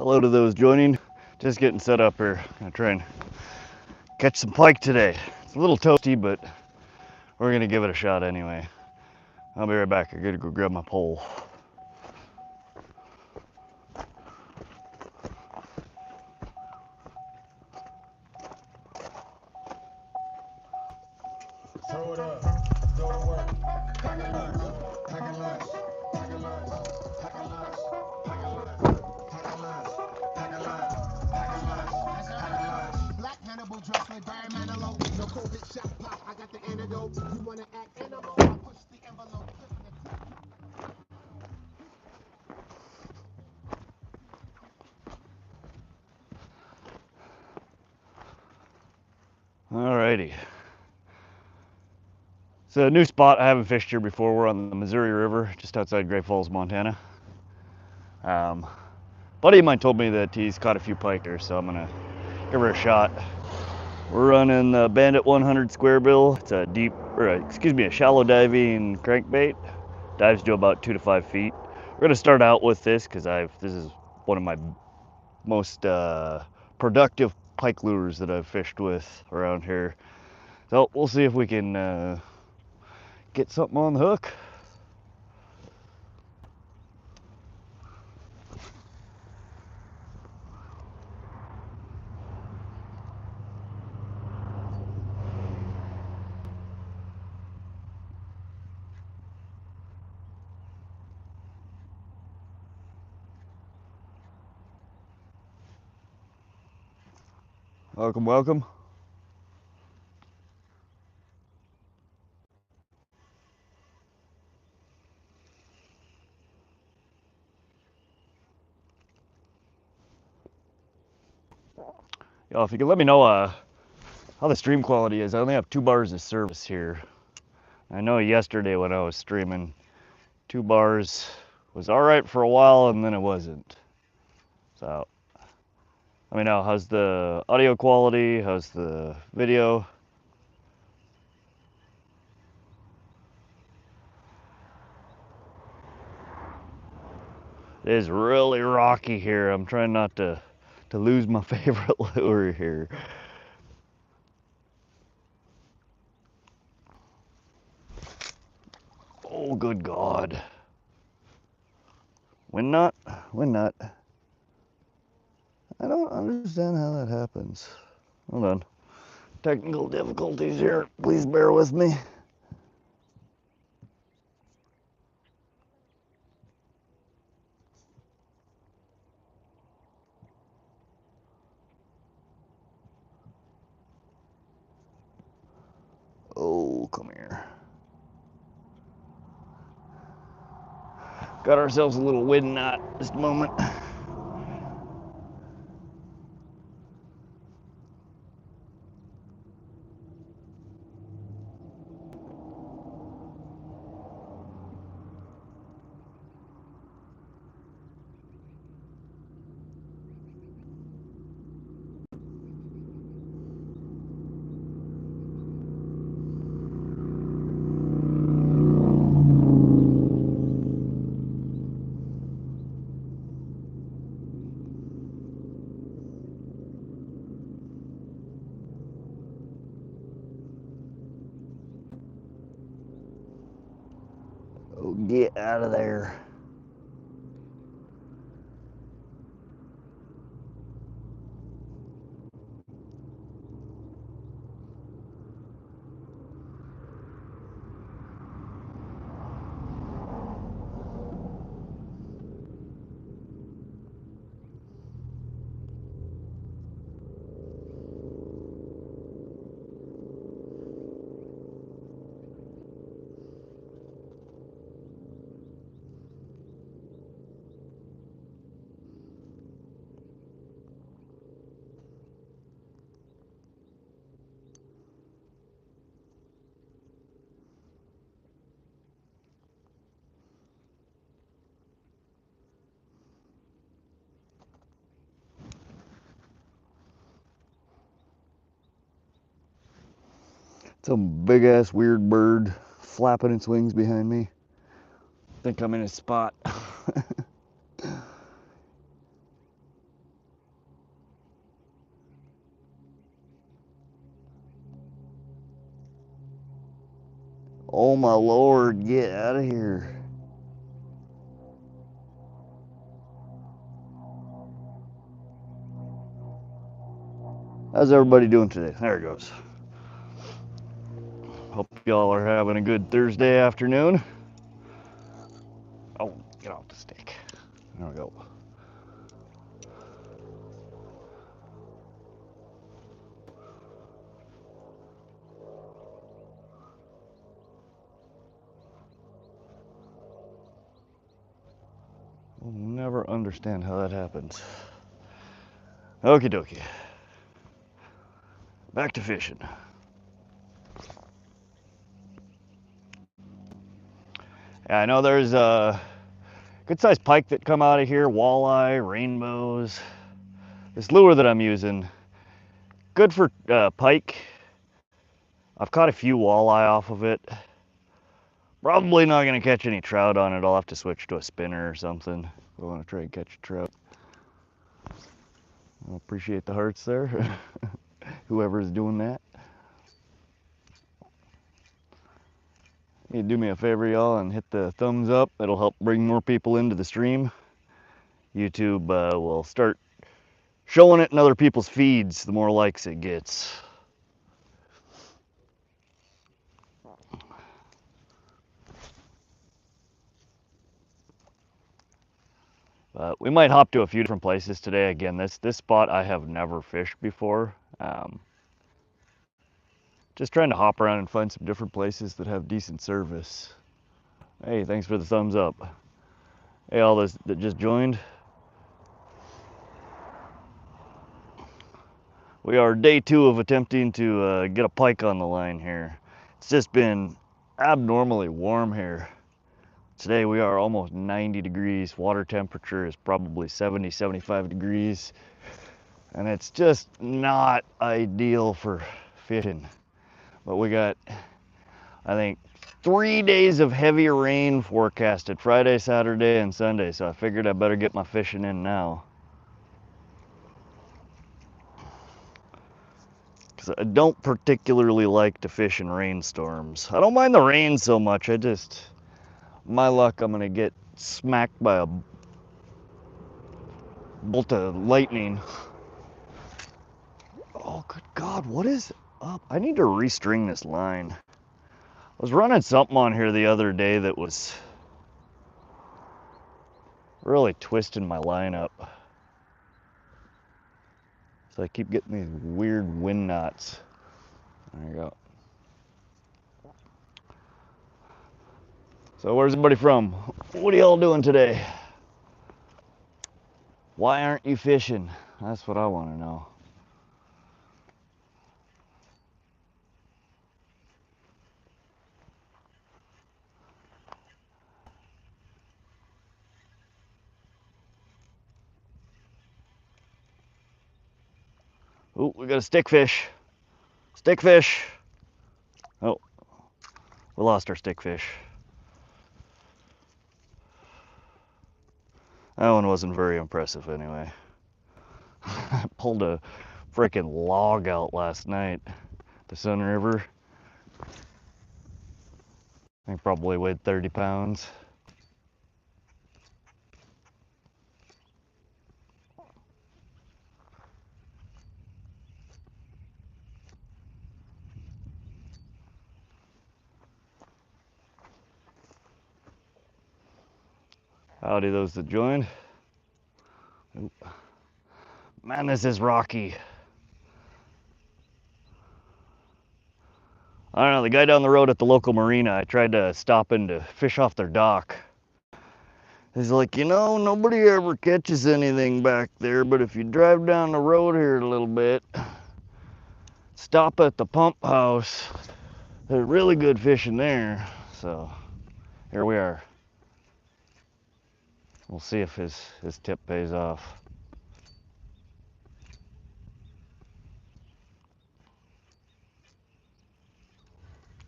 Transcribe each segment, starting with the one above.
Hello to those joining. Just getting set up here. Gonna try and catch some pike today. It's a little toasty, but we're gonna give it a shot anyway. I'll be right back. I gotta go grab my pole. Throw it up, go to work, pack a lunch, pack a lunch, pack a lunch, pack a lunch, pack a lunch, pack a lunch, pack a lunch, pack a lunch, pack a lunch. Black Hannibal dressed like Barry Manilow. No COVID shot pop, I got the antidote. You wanna act animal, I push the envelope. Alrighty. It's a new spot. I haven't fished here before. We're on the Missouri River, just outside Great Falls, Montana. Buddy of mine told me that he's caught a few pike there, so I'm gonna give her a shot. We're running the Bandit 100 square bill. It's a a shallow diving crankbait. Dives to about 2 to 5 feet. We're gonna start out with this because this is one of my most productive pike lures that I've fished with around here. So we'll see if we can get something on the hook. Welcome, welcome. If you could let me know how the stream quality is. I only have 2 bars of service here. I know yesterday when I was streaming, 2 bars was all right for a while and then it wasn't. So let me know, how's the audio quality? How's the video? It is really rocky here. I'm trying not to lose my favorite lure here. Oh, good God. Wind knot? Wind knot. I don't understand how that happens. Hold on. Technical difficulties here. Please bear with me. Oh, come here. Got ourselves a little wind knot this moment. Oh, get out of there. Some big ass weird bird flapping its wings behind me. I think I'm in a spot. Oh my Lord, get out of here. How's everybody doing today? There it goes. Hope y'all are having a good Thursday afternoon. Oh, get off the stick. There we go. We'll never understand how that happens. Okie dokie. Back to fishing. Yeah, I know there's a good sized pike that come out of here, walleye, rainbows. This lure that I'm using, good for pike. I've caught a few walleye off of it. Probably not gonna catch any trout on it. I'll have to switch to a spinner or something if I want to try and catch a trout. I appreciate the hearts there. Whoever's doing that. You do me a favor, y'all, and hit the thumbs up. It'll help bring more people into the stream. YouTube will start showing it in other people's feeds the more likes it gets. We might hop to a few different places today. Again, this spot I have never fished before. Just trying to hop around and find some different places that have decent service. Hey, thanks for the thumbs up. Hey, all those that just joined. We are day 2 of attempting to get a pike on the line here. It's just been abnormally warm here. Today we are almost 90 degrees. Water temperature is probably 70, 75 degrees. And it's just not ideal for fishing. But we got, I think, 3 days of heavy rain forecasted, Friday, Saturday, and Sunday. So I figured I better get my fishing in now. Because I don't particularly like to fish in rainstorms. I don't mind the rain so much. My luck, I'm gonna get smacked by a bolt of lightning. Oh, good God, what is up? I need to restring this line. I was running something on here the other day that was really twisting my line up. So I keep getting these weird wind knots. There you go. So where's everybody from? What are y'all doing today? Why aren't you fishing? That's what I want to know. Oh, we got a stickfish. Stickfish. Oh, we lost our stickfish. That one wasn't very impressive anyway. I pulled a freaking log out last night, the Sun River. I think probably weighed 30 pounds. Howdy those that joined. Oop. Man, this is rocky. I don't know, the guy down the road at the local marina, I tried to stop in to fish off their dock. He's like, you know, nobody ever catches anything back there, but if you drive down the road here a little bit, stop at the pump house, there's really good fishing there. So here we are. We'll see if his tip pays off.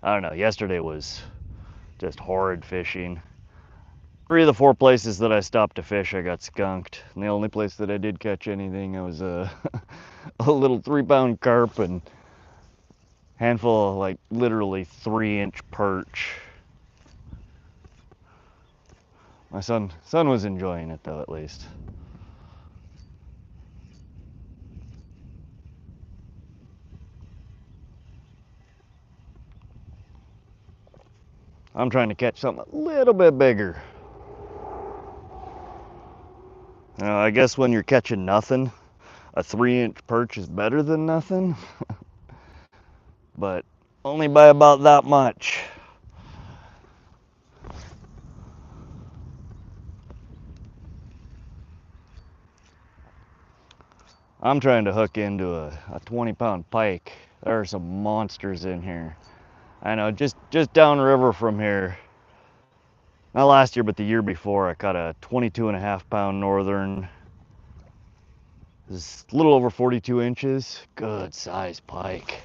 I don't know, yesterday was just horrid fishing. 3 of the 4 places that I stopped to fish, I got skunked. And the only place that I did catch anything, I was a little 3-pound carp and handful of like literally 3-inch perch. My son was enjoying it though, at least. I'm trying to catch something a little bit bigger. I guess when you're catching nothing, a 3-inch perch is better than nothing, but only by about that much. I'm trying to hook into a 20-pound pike. There are some monsters in here. I know, just downriver from here. Not last year, but the year before, I caught a 22.5-pound northern. It's a little over 42 inches. Good size pike.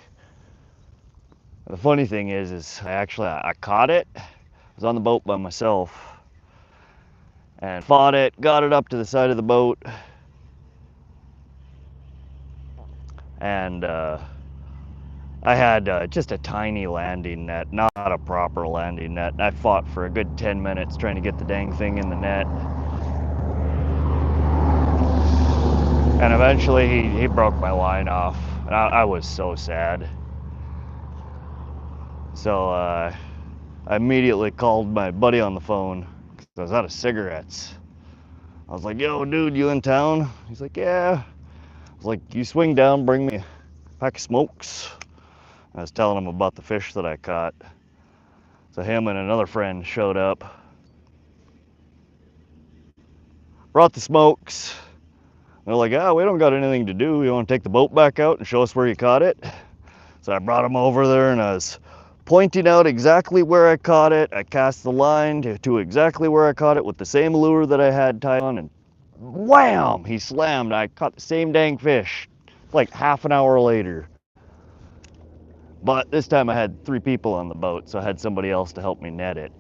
The funny thing is I caught it. I was on the boat by myself and fought it, got it up to the side of the boat, and I had just a tiny landing net, not a proper landing net. I fought for a good 10 minutes trying to get the dang thing in the net. And eventually he broke my line off. And I was so sad. So I immediately called my buddy on the phone because I was out of cigarettes. I was like, yo, dude, you in town? He's like, yeah. I was like, you swing down, bring me a pack of smokes. I was telling him about the fish that I caught. So him and another friend showed up, brought the smokes. They're like, oh, we don't got anything to do. You want to take the boat back out and show us where you caught it? So I brought them over there and I was pointing out exactly where I caught it. I cast the line to exactly where I caught it with the same lure that I had tied on, and wham! He slammed. I caught the same dang fish like half an hour later. But this time I had 3 people on the boat, so I had somebody else to help me net it.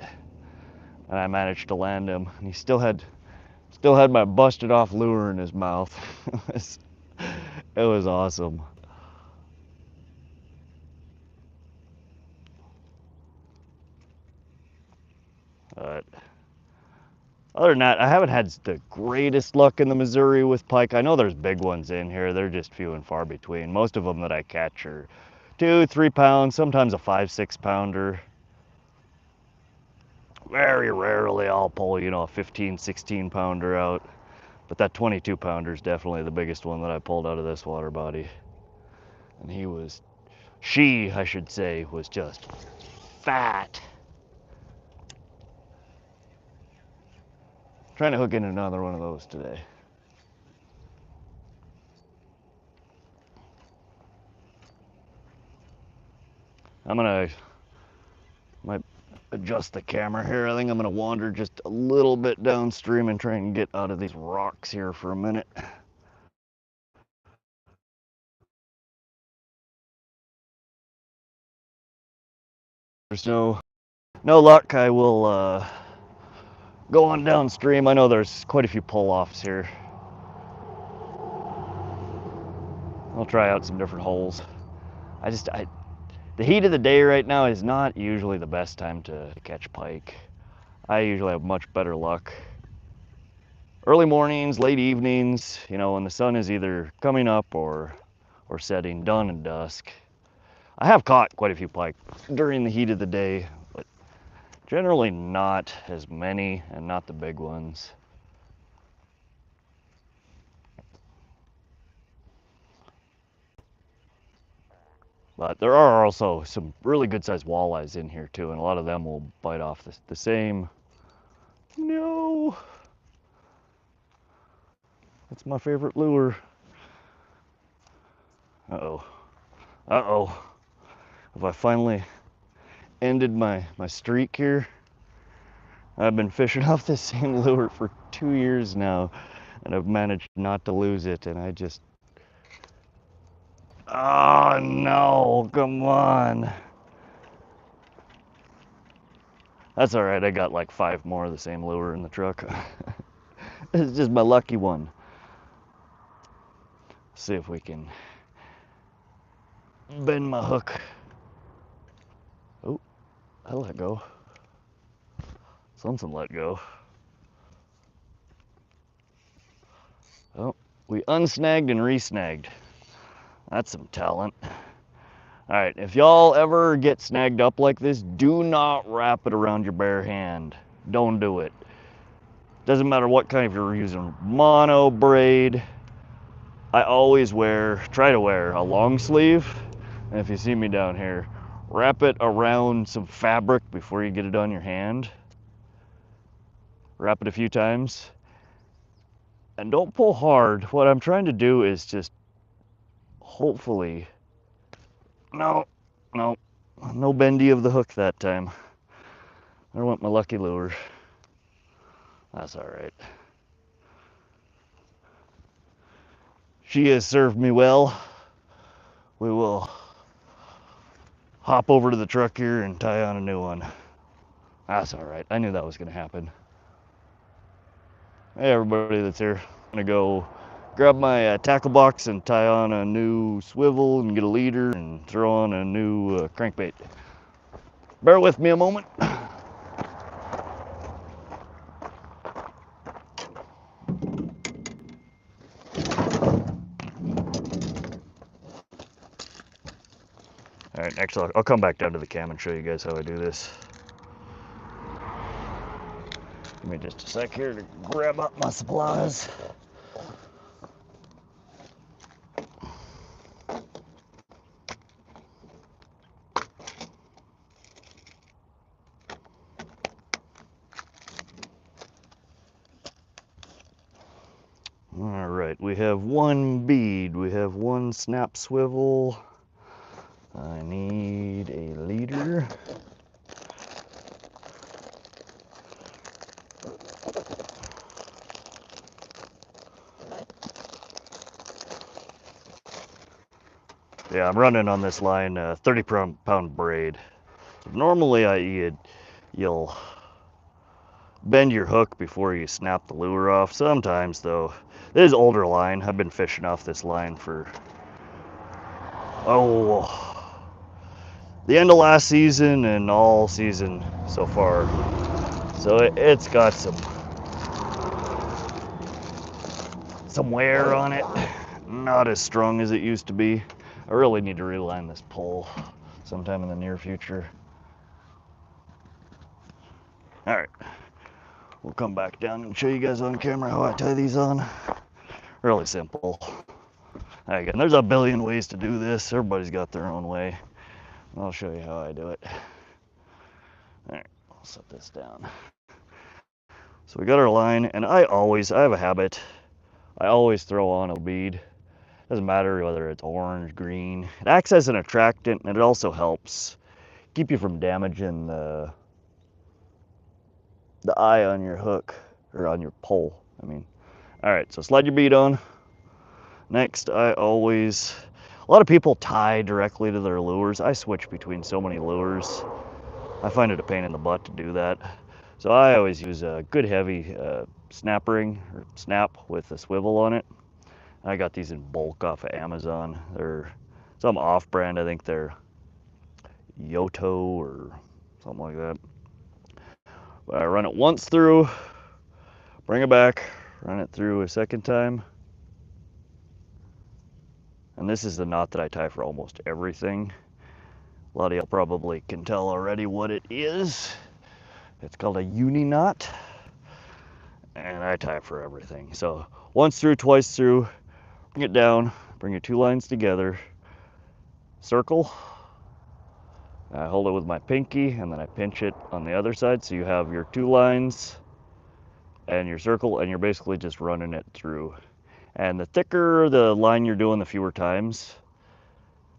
And I managed to land him. And he still had my busted off lure in his mouth. It was awesome. But other than that, I haven't had the greatest luck in the Missouri with pike. I know there's big ones in here. They're just few and far between. Most of them that I catch are 2-3 pounds, sometimes a 5-6 pounder. Very rarely I'll pull, a 15-16 pounder out. But that 22 pounder is definitely the biggest one that I pulled out of this water body. And she, I should say, was just fat. Trying to hook in another one of those today. Might adjust the camera here. I think I'm gonna wander just a little bit downstream and try and get out of these rocks here for a minute. There's no luck. I will go on downstream. I know there's quite a few pull-offs here. I'll try out some different holes. The heat of the day right now is not usually the best time to catch pike. I usually have much better luck early mornings, late evenings, when the sun is either coming up or setting, dawn and dusk. I have caught quite a few pike during the heat of the day, but generally not as many and not the big ones. But there are also some really good sized walleyes in here too, and a lot of them will bite off the same. No, that's my favorite lure. Uh-oh. Uh-oh. Have I finally ended my streak here? I've been fishing off this same lure for 2 years now, and I've managed not to lose it, and I just... Oh no, come on. That's all right, I got like 5 more of the same lure in the truck. This is just my lucky one. See if we can bend my hook. Oh, I let go. Something let go. Oh, we unsnagged and resnagged. That's some talent. All right, if y'all ever get snagged up like this, do not wrap it around your bare hand. Don't do it. Doesn't matter what kind, if you're using mono, braid. I always try to wear a long sleeve. And if you see me down here, wrap it around some fabric before you get it on your hand. Wrap it a few times. And don't pull hard. What I'm trying to do is just hopefully, no bendy of the hook that time. I went my lucky lure. That's all right. She has served me well. We will hop over to the truck here and tie on a new one. That's all right. I knew that was going to happen. Hey, everybody that's here. I'm going to go grab my tackle box and tie on a new swivel and get a leader and throw on a new crankbait. Bear with me a moment. All right, next I'll come back down to the cam and show you guys how I do this. Give me just a sec here to grab up my supplies. All right, we have one bead, we have one snap swivel. I need a leader. Yeah, I'm running on this line 30-pound braid. Normally you'll bend your hook before you snap the lure off. Sometimes though, this is older line. I've been fishing off this line for, the end of last season and all season so far. So it's got some wear on it. Not as strong as it used to be. I really need to reline this pole sometime in the near future. All right, we'll come back down and show you guys on camera how I tie these on. Really simple. Again, there's a billion ways to do this. Everybody's got their own way. I'll show you how I do it. All right, I'll set this down. So we got our line, and I have a habit. I always throw on a bead. Doesn't matter whether it's orange, green. It acts as an attractant, and it also helps keep you from damaging the eye on your hook, or on your pole, I mean. All right, so slide your bead on. Next, a lot of people tie directly to their lures. I switch between so many lures. I find it a pain in the butt to do that. So I always use a good heavy snap ring, or snap with a swivel on it. I got these in bulk off of Amazon. They're some off-brand, I think they're Yoto or something like that. But I run it once through, bring it back, run it through a second time. And this is the knot that I tie for almost everything. A lot of y'all probably can tell already what it is. It's called a uni knot. And I tie it for everything. So once through, twice through, bring it down, bring your two lines together, circle. I hold it with my pinky and then I pinch it on the other side. So you have your two lines and your circle, and you're basically just running it through. And the thicker the line you're doing, the fewer times.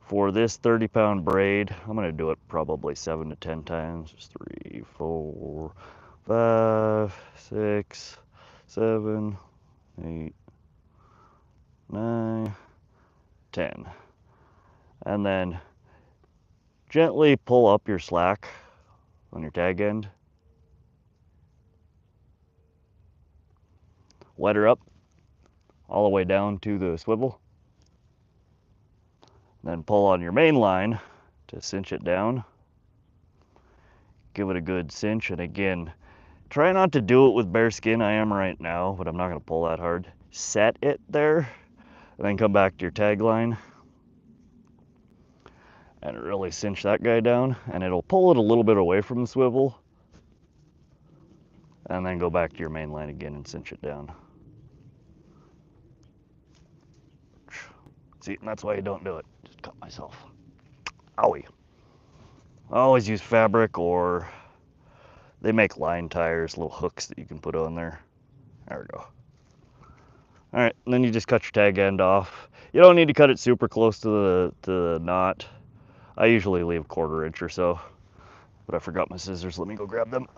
For this 30-pound braid, I'm gonna do it probably 7 to 10 times. 3, 4, 5, 6, 7, 8, 9, 10. And then gently pull up your slack on your tag end. Wet her up all the way down to the swivel. Then pull on your main line to cinch it down. Give it a good cinch, and again, Try not to do it with bare skin. I am right now, but I'm not going to pull that hard. Set it there, and then come back to your tag line. And really cinch that guy down, and it'll pull it a little bit away from the swivel. And then go back to your main line again and cinch it down. See, and that's why you don't do it. Just cut myself. Owie. I always use fabric, or they make line tires, little hooks that you can put on there. There we go. All right, and then you just cut your tag end off. You don't need to cut it super close to the knot. I usually leave a 1/4 inch or so, but I forgot my scissors. Let me go grab them.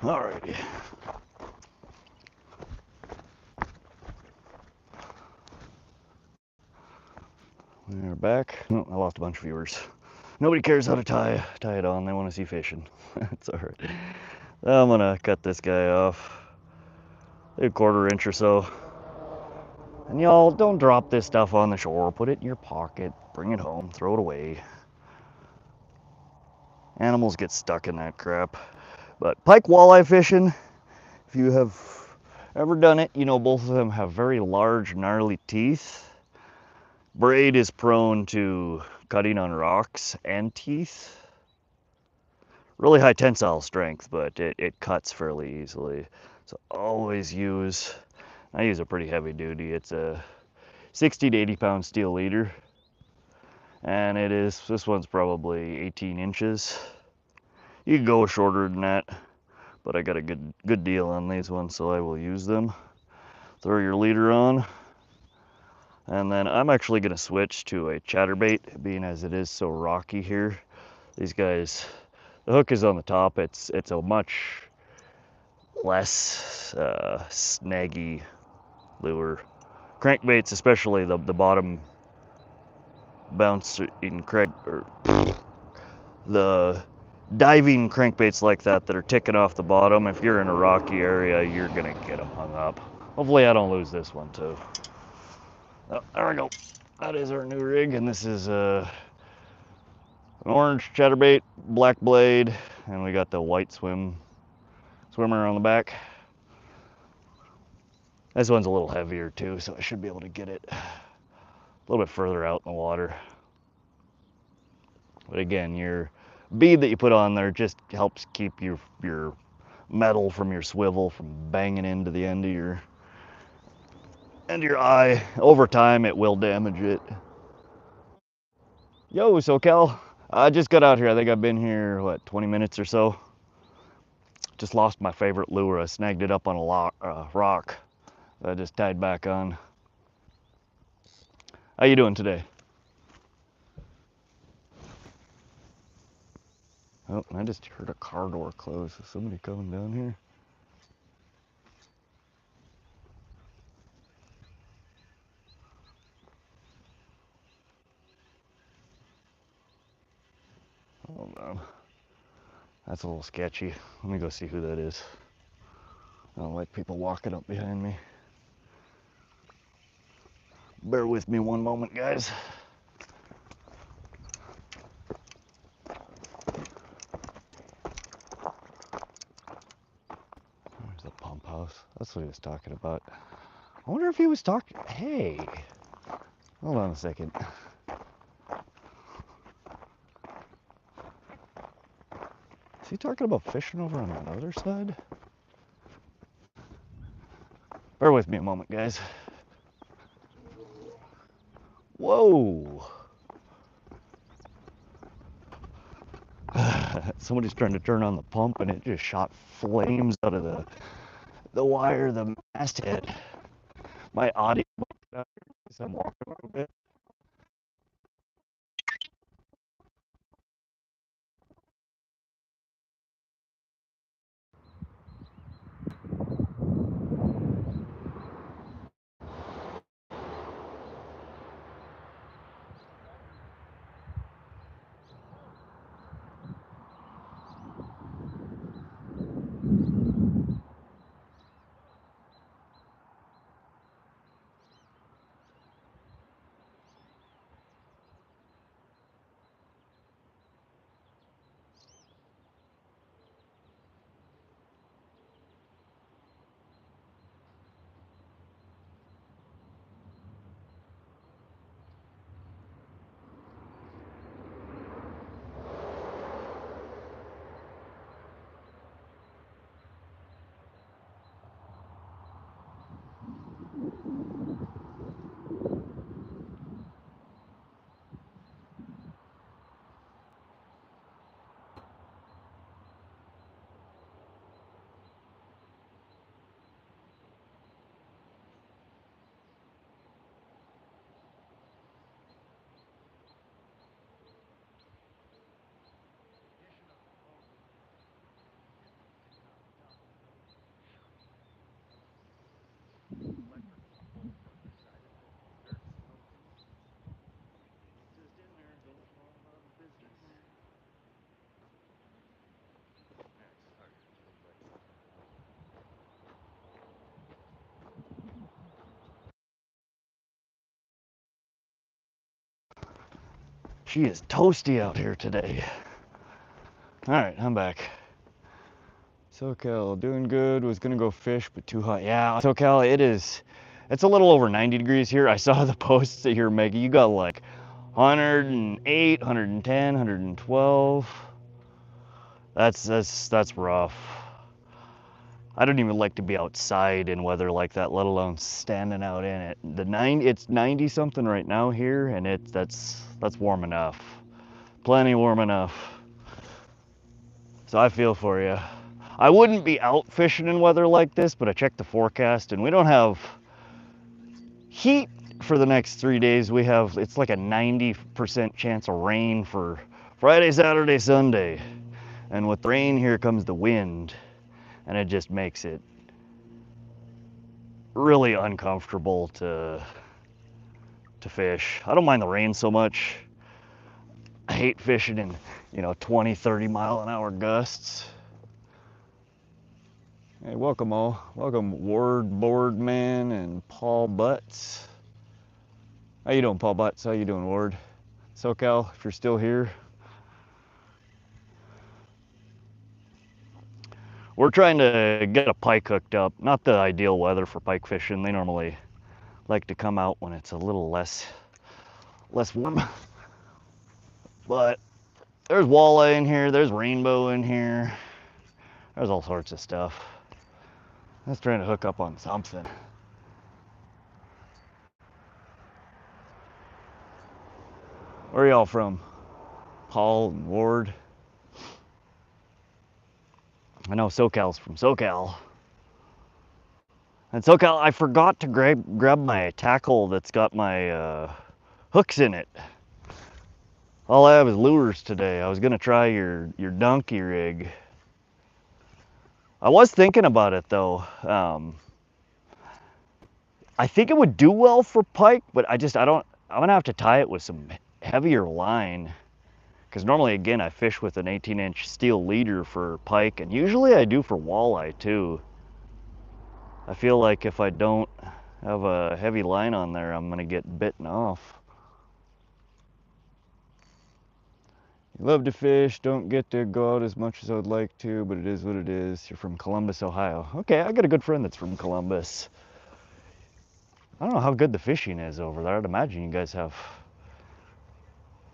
Alrighty. We're back. Oh, I lost a bunch of viewers. Nobody cares how to tie it on. They want to see fishing. It's alright. I'm gonna cut this guy off a 1/4 inch or so. And y'all, don't drop this stuff on the shore. Put it in your pocket. Bring it home. Throw it away. Animals get stuck in that crap. But pike walleye fishing, if you have ever done it, you know both of them have very large, gnarly teeth. Braid is prone to cutting on rocks and teeth. Really high tensile strength, but it cuts fairly easily. So always use, I use a pretty heavy duty. It's a 60 to 80 pound steel leader. And this one's probably 18 inches. You can go shorter than that, but I got a good deal on these ones, so I will use them. Throw your leader on. And then I'm actually going to switch to a chatterbait, being as it is so rocky here. These guys, the hook is on the top. It's a much less snaggy lure. Crankbaits, especially the bottom bounce in the diving crankbaits like that are ticking off the bottom. If you're in a rocky area, you're gonna get them hung up. Hopefully I don't lose this one too. Oh, there we go. That is our new rig, and this is an orange chatterbait, black blade, and we got the white swimmer on the back. This one's a little heavier too, so I should be able to get it a little bit further out in the water. But again, your bead that you put on there just helps keep your metal from your swivel from banging into the end of your eye. Over time, it will damage it. Yo, SoCal. I just got out here. I think I've been here, what, 20 minutes or so. Just lost my favorite lure. I snagged it up on a rock. I just tied back on. How you doing today? Oh, I just heard a car door close. Is somebody coming down here? Hold on. That's a little sketchy. Let me go see who that is. I don't like people walking up behind me. Bear with me one moment, guys. There's the pump house. That's what he was talking about. I wonder if he was talking. Hey, hold on a second. Is he talking about fishing over on the other side? Bear with me a moment, guys. Whoa. Somebody's trying to turn on the pump and it just shot flames out of the wire, the masthead. My audio, so I'm walking a little bit. She is toasty out here today. All right, I'm back. SoCal doing good. Was gonna go fish, but too hot. Yeah, SoCal, it's a little over 90 degrees here. I saw the posts that you're making. You got like 108, 110, 112. That's rough. I don't even like to be outside in weather like that, let alone standing out in it. It's 90 something right now here, and that's warm enough. Plenty warm enough. So I feel for you. I wouldn't be out fishing in weather like this, but I checked the forecast and we don't have heat for the next 3 days. It's like a 90% chance of rain for Friday, Saturday, Sunday. And with rain, here comes the wind, and it just makes it really uncomfortable to fish. I don't mind the rain so much. I hate fishing in, 20, 30 mile an hour gusts. Hey, welcome all. Welcome Ward Boardman and Paul Butts. How you doing, Paul Butts? How you doing, Ward? SoCal, if you're still here. We're trying to get a pike hooked up. Not the ideal weather for pike fishing. They normally like to come out when it's a little less warm. But there's walleye in here, there's rainbow in here. There's all sorts of stuff. I was trying to hook up on something. Where are y'all from? Paul and Ward? I know SoCal's from SoCal. And SoCal, I forgot to grab my tackle that's got my hooks in it. All I have is lures today. I was gonna try your donkey rig. I was thinking about it though. I think it would do well for pike, but I'm gonna have to tie it with some heavier line. Because normally, again, I fish with an 18-inch steel leader for pike, and usually I do for walleye too. I feel like if I don't have a heavy line on there, I'm gonna get bitten off. You love to fish, don't get to go out as much as I would like to, but it is what it is. You're from Columbus, Ohio. Okay, I got a good friend that's from Columbus. I don't know how good the fishing is over there. I'd imagine you guys have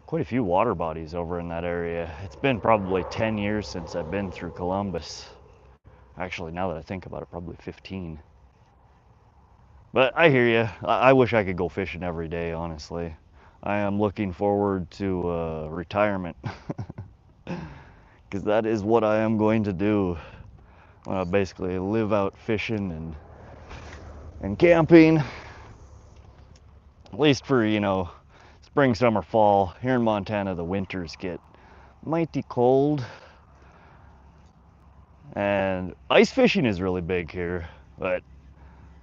quite a few water bodies over in that area. It's been probably 10 years since I've been through Columbus. Actually, now that I think about it, probably 15. But I hear you. I wish I could go fishing every day, honestly. I am looking forward to retirement. Because that is what I am going to do. basically live out fishing and camping, at least for, you know, spring, summer, fall. Here in Montana, the winters get mighty cold. And ice fishing is really big here, but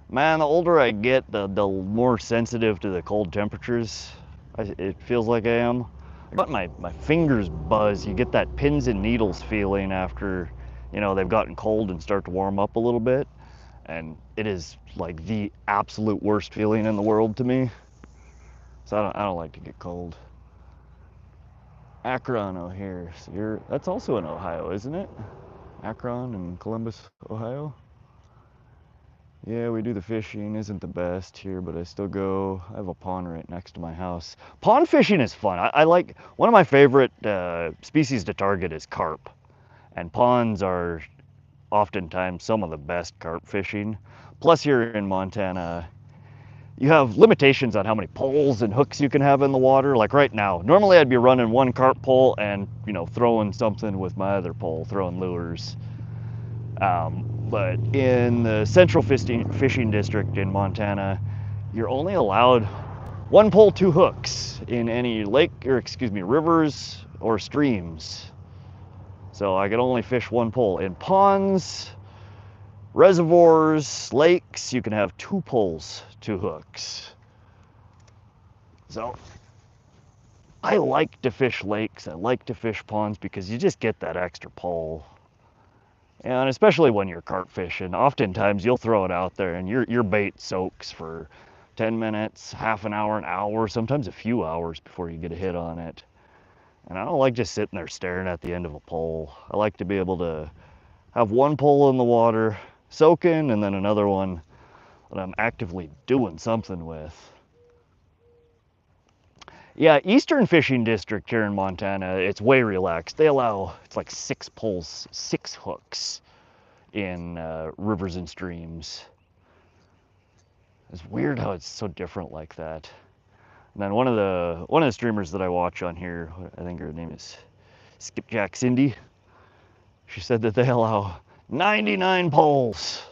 man, the older I get, the more sensitive to the cold temperatures it feels like I am. I got my fingers buzz. You get that pins and needles feeling after, you know, they've gotten cold and start to warm up a little bit. And it is like the absolute worst feeling in the world to me. So I don't like to get cold. Akron, O'Hare. So that's also in Ohio, isn't it? Akron and Columbus, Ohio. Yeah, we do the fishing. Isn't the best here, but I still go. I have a pond right next to my house. Pond fishing is fun. I like, one of my favorite species to target is carp. And ponds are oftentimes some of the best carp fishing. Plus here in Montana, you have limitations on how many poles and hooks you can have in the water. Like right now, normally I'd be running one carp pole and, you know, throwing something with my other pole, throwing lures. But in the central fishing district in Montana, you're only allowed one pole, two hooks in any lake, or excuse me, rivers or streams. So I could only fish one pole. In ponds, reservoirs, lakes, you can have two poles, two hooks. So I like to fish lakes, I like to fish ponds because you just get that extra pole. And especially when you're carp fishing, oftentimes you'll throw it out there and your bait soaks for 10 minutes, half an hour, sometimes a few hours before you get a hit on it. And I don't like just sitting there staring at the end of a pole. I like to be able to have one pole in the water soaking and then another one that I'm actively doing something with. Yeah, Eastern Fishing District here in Montana, it's way relaxed. They allow, it's like 6 poles, 6 hooks in rivers and streams. It's weird how it's so different like that. And then one of the streamers that I watch on here, I think her name is Skipjack Cindy. She said that they allow 99 poles.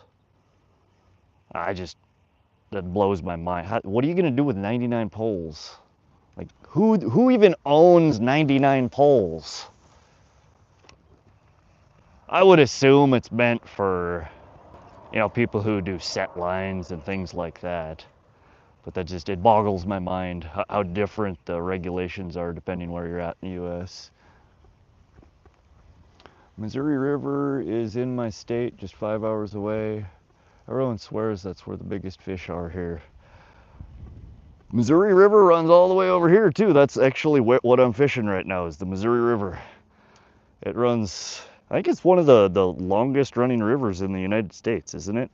That blows my mind. What are you gonna do with 99 poles? Like, who even owns 99 poles? I would assume it's meant for, you know, people who do set lines and things like that. But it boggles my mind how different the regulations are depending where you're at in the U.S. Missouri River is in my state, just 5 hours away. Everyone swears that's where the biggest fish are here. Missouri River runs all the way over here too. That's actually what I'm fishing right now, is the Missouri River. It runs, I think it's one of the longest running rivers in the United States, isn't it?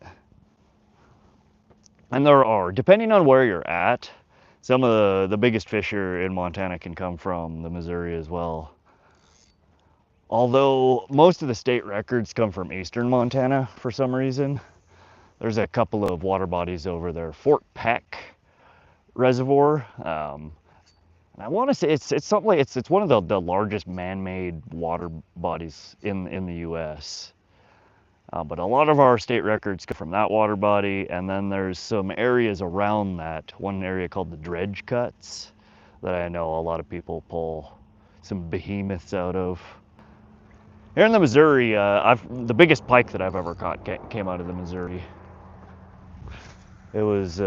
And there are, depending on where you're at, some of the biggest fish here in Montana can come from the Missouri as well. Although most of the state records come from eastern Montana for some reason. There's a couple of water bodies over there. Fort Peck Reservoir. And I want to say it's something like it's one of the largest man-made water bodies in the U.S. But a lot of our state records come from that water body, and then there's some areas around that. One area called the Dredge Cuts that I know a lot of people pull some behemoths out of. Here in the Missouri, the biggest pike that I've ever caught came out of the Missouri. It was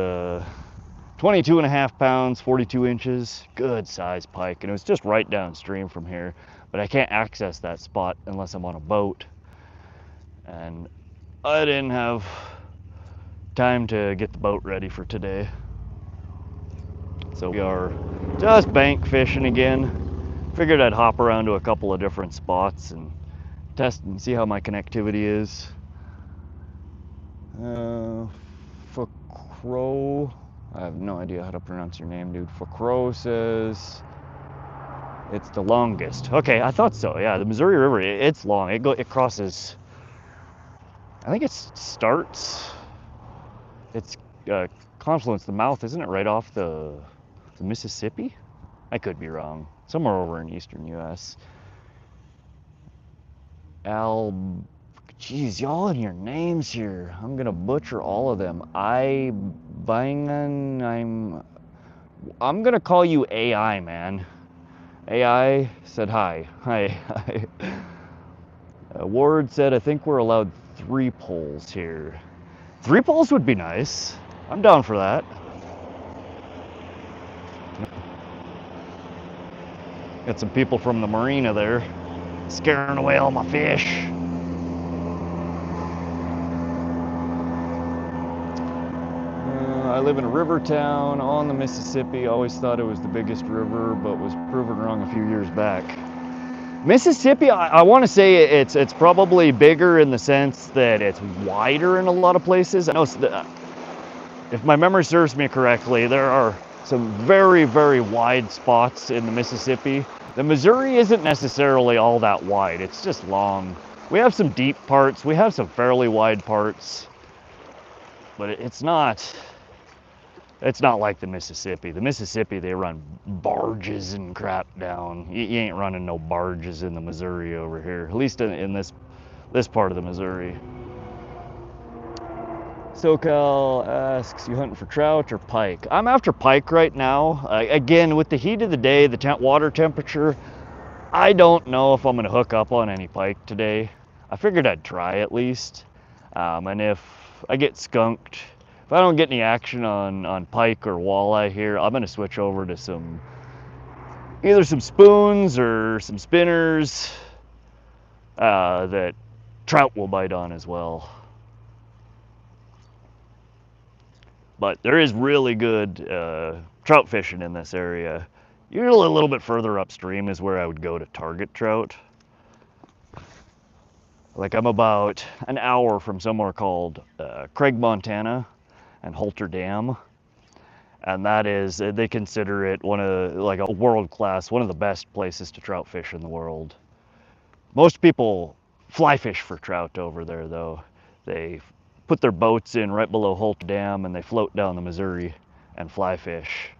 22 and a half pounds, 42 inches, good size pike. And it was just right downstream from here, but I can't access that spot unless I'm on a boat. And I didn't have time to get the boat ready for today. So we are just bank fishing again. Figured I'd hop around to a couple of different spots and test and see how my connectivity is. Fakro, I have no idea how to pronounce your name, dude. Fakro says it's the longest. Okay, I thought so. Yeah, the Missouri River, it's long. It crosses, I think it starts, it's Confluence, the mouth, isn't it right off the Mississippi? I could be wrong. Somewhere over in eastern U.S. Geez, y'all and your names here. I'm gonna butcher all of them. I'm gonna call you AI, man. AI said hi. Hi. Ward said, I think we're allowed 3 poles here. 3 poles would be nice. I'm down for that. Got some people from the marina there scaring away all my fish. I live in a river town on the Mississippi. Always thought it was the biggest river, but was proven wrong a few years back. Mississippi, I want to say it's probably bigger in the sense that it's wider in a lot of places. I know, if my memory serves me correctly, there are some very, very wide spots in the Mississippi. The Missouri isn't necessarily all that wide. It's just long. We have some deep parts. We have some fairly wide parts, but it's not like the Mississippi. The Mississippi, they run barges and crap down. You ain't running no barges in the Missouri over here, at least in this part of the Missouri. SoCal asks, you hunting for trout or pike? I'm after pike right now. Again, with the heat of the day, the water temperature, I don't know if I'm gonna hook up on any pike today. I figured I'd try at least. And if I get skunked, if I don't get any action on pike or walleye here, I'm gonna switch over to either some spoons or some spinners that trout will bite on as well. But there is really good trout fishing in this area. Usually a little bit further upstream is where I would go to target trout. Like I'm about an hour from somewhere called Craig, Montana, and Holter Dam. And that is, they consider it like a world-class, one of the best places to trout fish in the world. Most people fly fish for trout over there though. They put their boats in right below Holter Dam and they float down the Missouri and fly fish.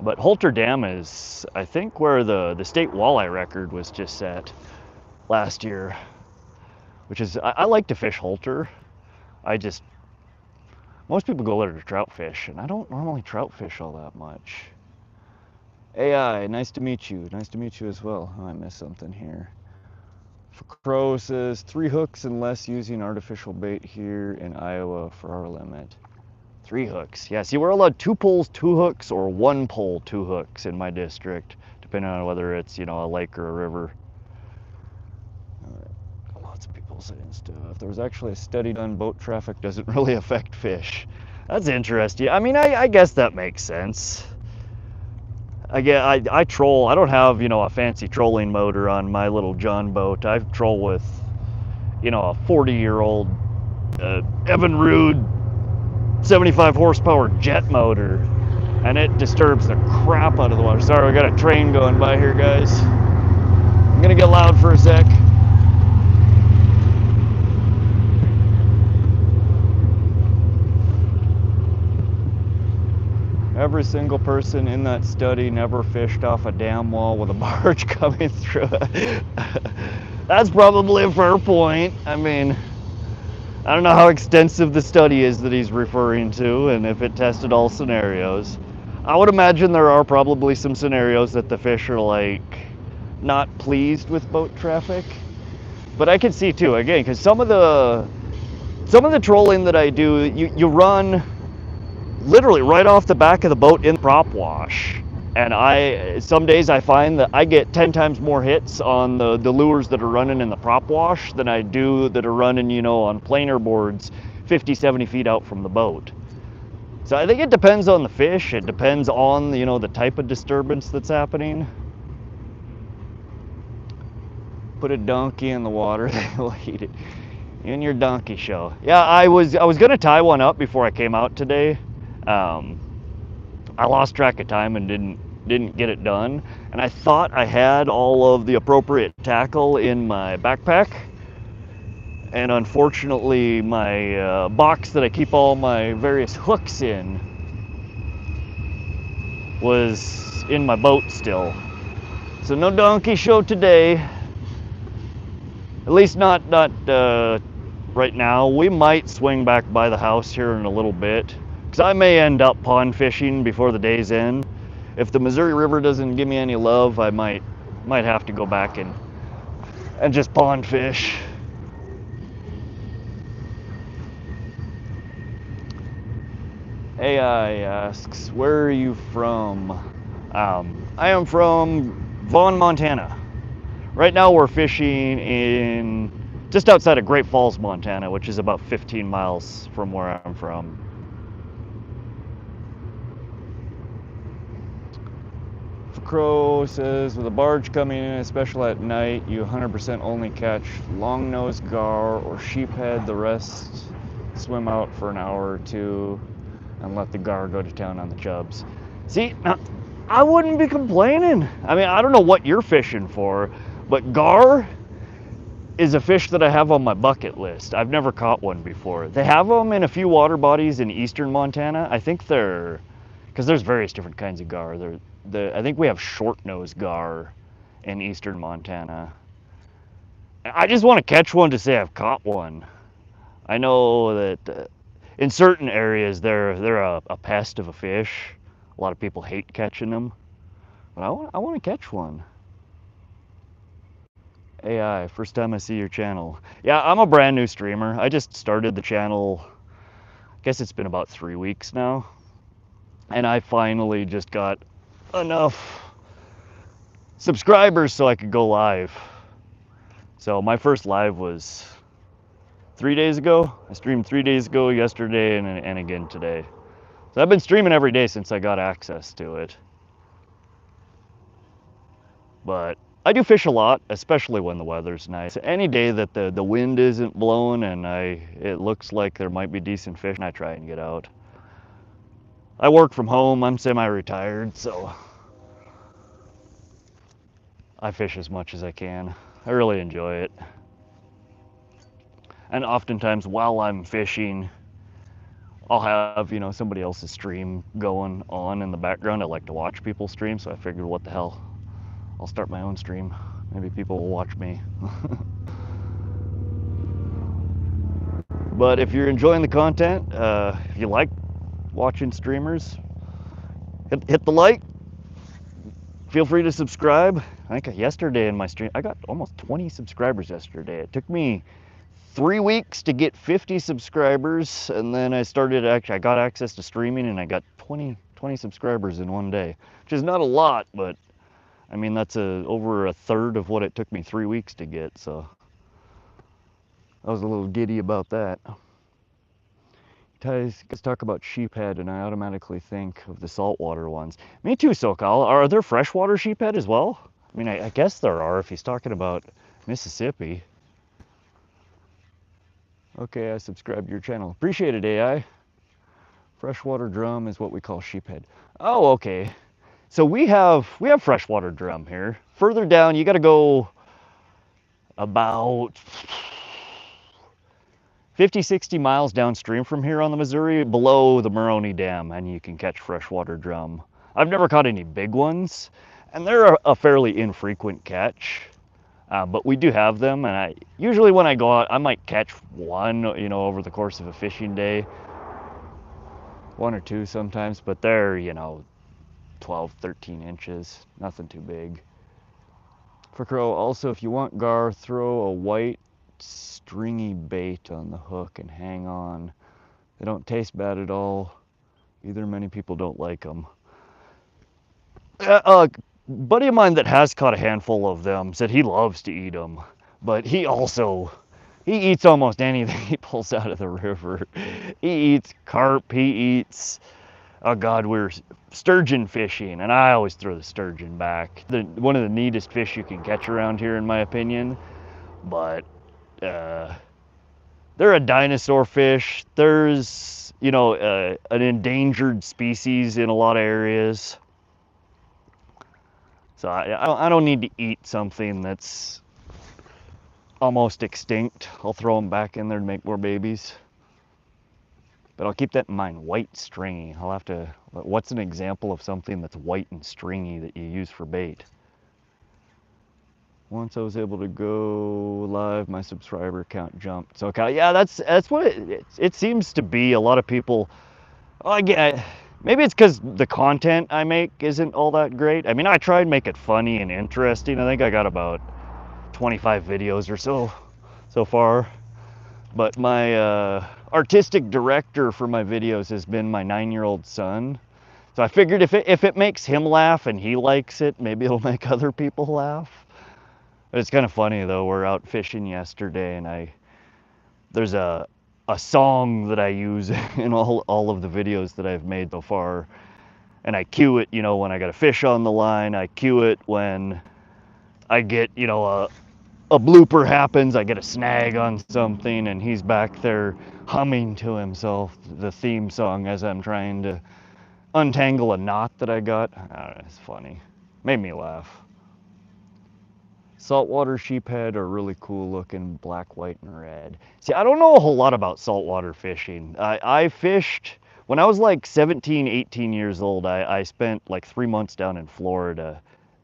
But Holter Dam is, I think, where the state walleye record was just set last year, which is, I like to fish Holter. Most people go there to trout fish, and I don't normally trout fish all that much. AI, nice to meet you. Nice to meet you as well. Oh, I missed something here. Crow says, 3 hooks and less using artificial bait here in Iowa for our limit. 3 hooks. Yeah, see, we're allowed 2 poles, 2 hooks, or 1 pole, 2 hooks in my district, depending on whether it's, you know, a lake or a river. Lots of people saying stuff. There was actually a study done, boat traffic doesn't really affect fish. That's interesting. I mean, I guess that makes sense. I troll. I don't have, you know, a fancy trolling motor on my little John boat. I troll with, you know, a 40-year-old Evinrude 75 horsepower jet motor, and it disturbs the crap out of the water. Sorry, we got a train going by here, guys. I'm gonna get loud for a sec. Every single person in that study never fished off a dam wall with a barge coming through it. That's probably a fair point. I mean, I don't know how extensive the study is that he's referring to and if it tested all scenarios. I would imagine there are probably some scenarios that the fish are like not pleased with boat traffic. But I can see too, again, because some of the trolling that I do, you run literally right off the back of the boat in prop wash, and some days I find that I get 10 times more hits on the lures that are running in the prop wash than I do that are running, you know, on planer boards 50-70 feet out from the boat. So I think it depends on the fish. It depends on, you know, the type of disturbance that's happening. Put a donkey in the water, they will eat it. In your donkey show. Yeah, I was gonna tie one up before I came out today. I lost track of time and didn't get it done, and I thought I had all of the appropriate tackle in my backpack, and unfortunately my box that I keep all my various hooks in was in my boat still. So no donkey show today. At least not right now. We might swing back by the house here in a little bit, because I may end up pond fishing before the day's end. If the Missouri River doesn't give me any love, I might have to go back and just pond fish. AI asks, where are you from? I am from Vaughn, Montana. Right now we're fishing in just outside of Great Falls, Montana, which is about 15 miles from where I'm from. Crow says, with a barge coming in, especially at night, you 100% only catch long-nosed gar or sheephead. The rest swim out for an hour or two and let the gar go to town on the chubs. See, now, I wouldn't be complaining. I mean, I don't know what you're fishing for, but gar is a fish that I have on my bucket list. I've never caught one before. They have them in a few water bodies in eastern Montana. I think they're, because there's various different kinds of gar. I think we have short-nosed gar in eastern Montana. I just want to catch one to say I've caught one. I know that in certain areas they're a pest of a fish. A lot of people hate catching them, but I want to catch one. AI, first time I see your channel. Yeah, I'm a brand new streamer. I just started the channel, I guess it's been about 3 weeks now, and I finally just got enough subscribers so I could go live. So my first live was 3 days ago. I streamed 3 days ago, yesterday, and again today. So I've been streaming every day since I got access to it. But I do fish a lot, especially when the weather's nice. Any day that the wind isn't blowing and it looks like there might be decent fish, I try and get out. I work from home, I'm semi-retired, so I fish as much as I can. I really enjoy it. And oftentimes while I'm fishing, I'll have, somebody else's stream going on in the background. I like to watch people stream, so I figured, what the hell, I'll start my own stream. Maybe people will watch me. But if you're enjoying the content, if you like watching streamers, hit the like. Feel free to subscribe. I think yesterday in my stream, I got almost 20 subscribers yesterday. It took me 3 weeks to get 50 subscribers, and then I got access to streaming, and I got 20 subscribers in one day, which is not a lot, but I mean, that's over a third of what it took me 3 weeks to get, so I was a little giddy about that. You guys talk about sheephead, and I automatically think of the saltwater ones. Me too, SoCal. Are there freshwater sheephead as well? I mean, I guess there are if he's talking about Mississippi. Okay, I subscribed to your channel. Appreciate it, AI. Freshwater drum is what we call sheephead. Oh, okay. So we have freshwater drum here. Further down, you got to go about 50, 60 miles downstream from here on the Missouri, below the Moroni Dam, and you can catch freshwater drum. I've never caught any big ones, and they're a fairly infrequent catch. But we do have them, and usually when I go out, I might catch one, over the course of a fishing day. 1 or 2 sometimes, but they're, 12, 13 inches, nothing too big. For crow, also, if you want gar, throw a white stringy bait on the hook and hang on. They don't taste bad at all. Either many people don't like them. Buddy of mine that has caught a handful of them said he loves to eat them, but he eats almost anything he pulls out of the river. He eats carp, he eats, oh God, we're sturgeon fishing, and I always throw the sturgeon back. One of the neatest fish you can catch around here, in my opinion, but they're a dinosaur fish. There's, an endangered species in a lot of areas. So I don't need to eat something that's almost extinct. I'll throw them back in there to make more babies. But I'll keep that in mind, white stringy. I'll have to, what's an example of something that's white and stringy that you use for bait? Once I was able to go live, my subscriber count jumped. So yeah, that's what it seems to be. A lot of people. Well, again, maybe it's because the content I make isn't all that great. I mean, I try and make it funny and interesting. I think I got about 25 videos or so far. But my artistic director for my videos has been my 9-year-old son. So I figured if it makes him laugh and he likes it, maybe it'll make other people laugh. But it's kind of funny though. We're out fishing yesterday, and there's a song that I use in all of the videos that I've made so far, and I cue it, when I got a fish on the line. I cue it when I get, a blooper happens, I get a snag on something, and he's back there humming to himself the theme song as I'm trying to untangle a knot that I got. I don't know, it's funny. Made me laugh. Saltwater sheephead are really cool looking, black, white, and red. See, I don't know a whole lot about saltwater fishing. I fished, when I was like 17, 18 years old, I spent like 3 months down in Florida,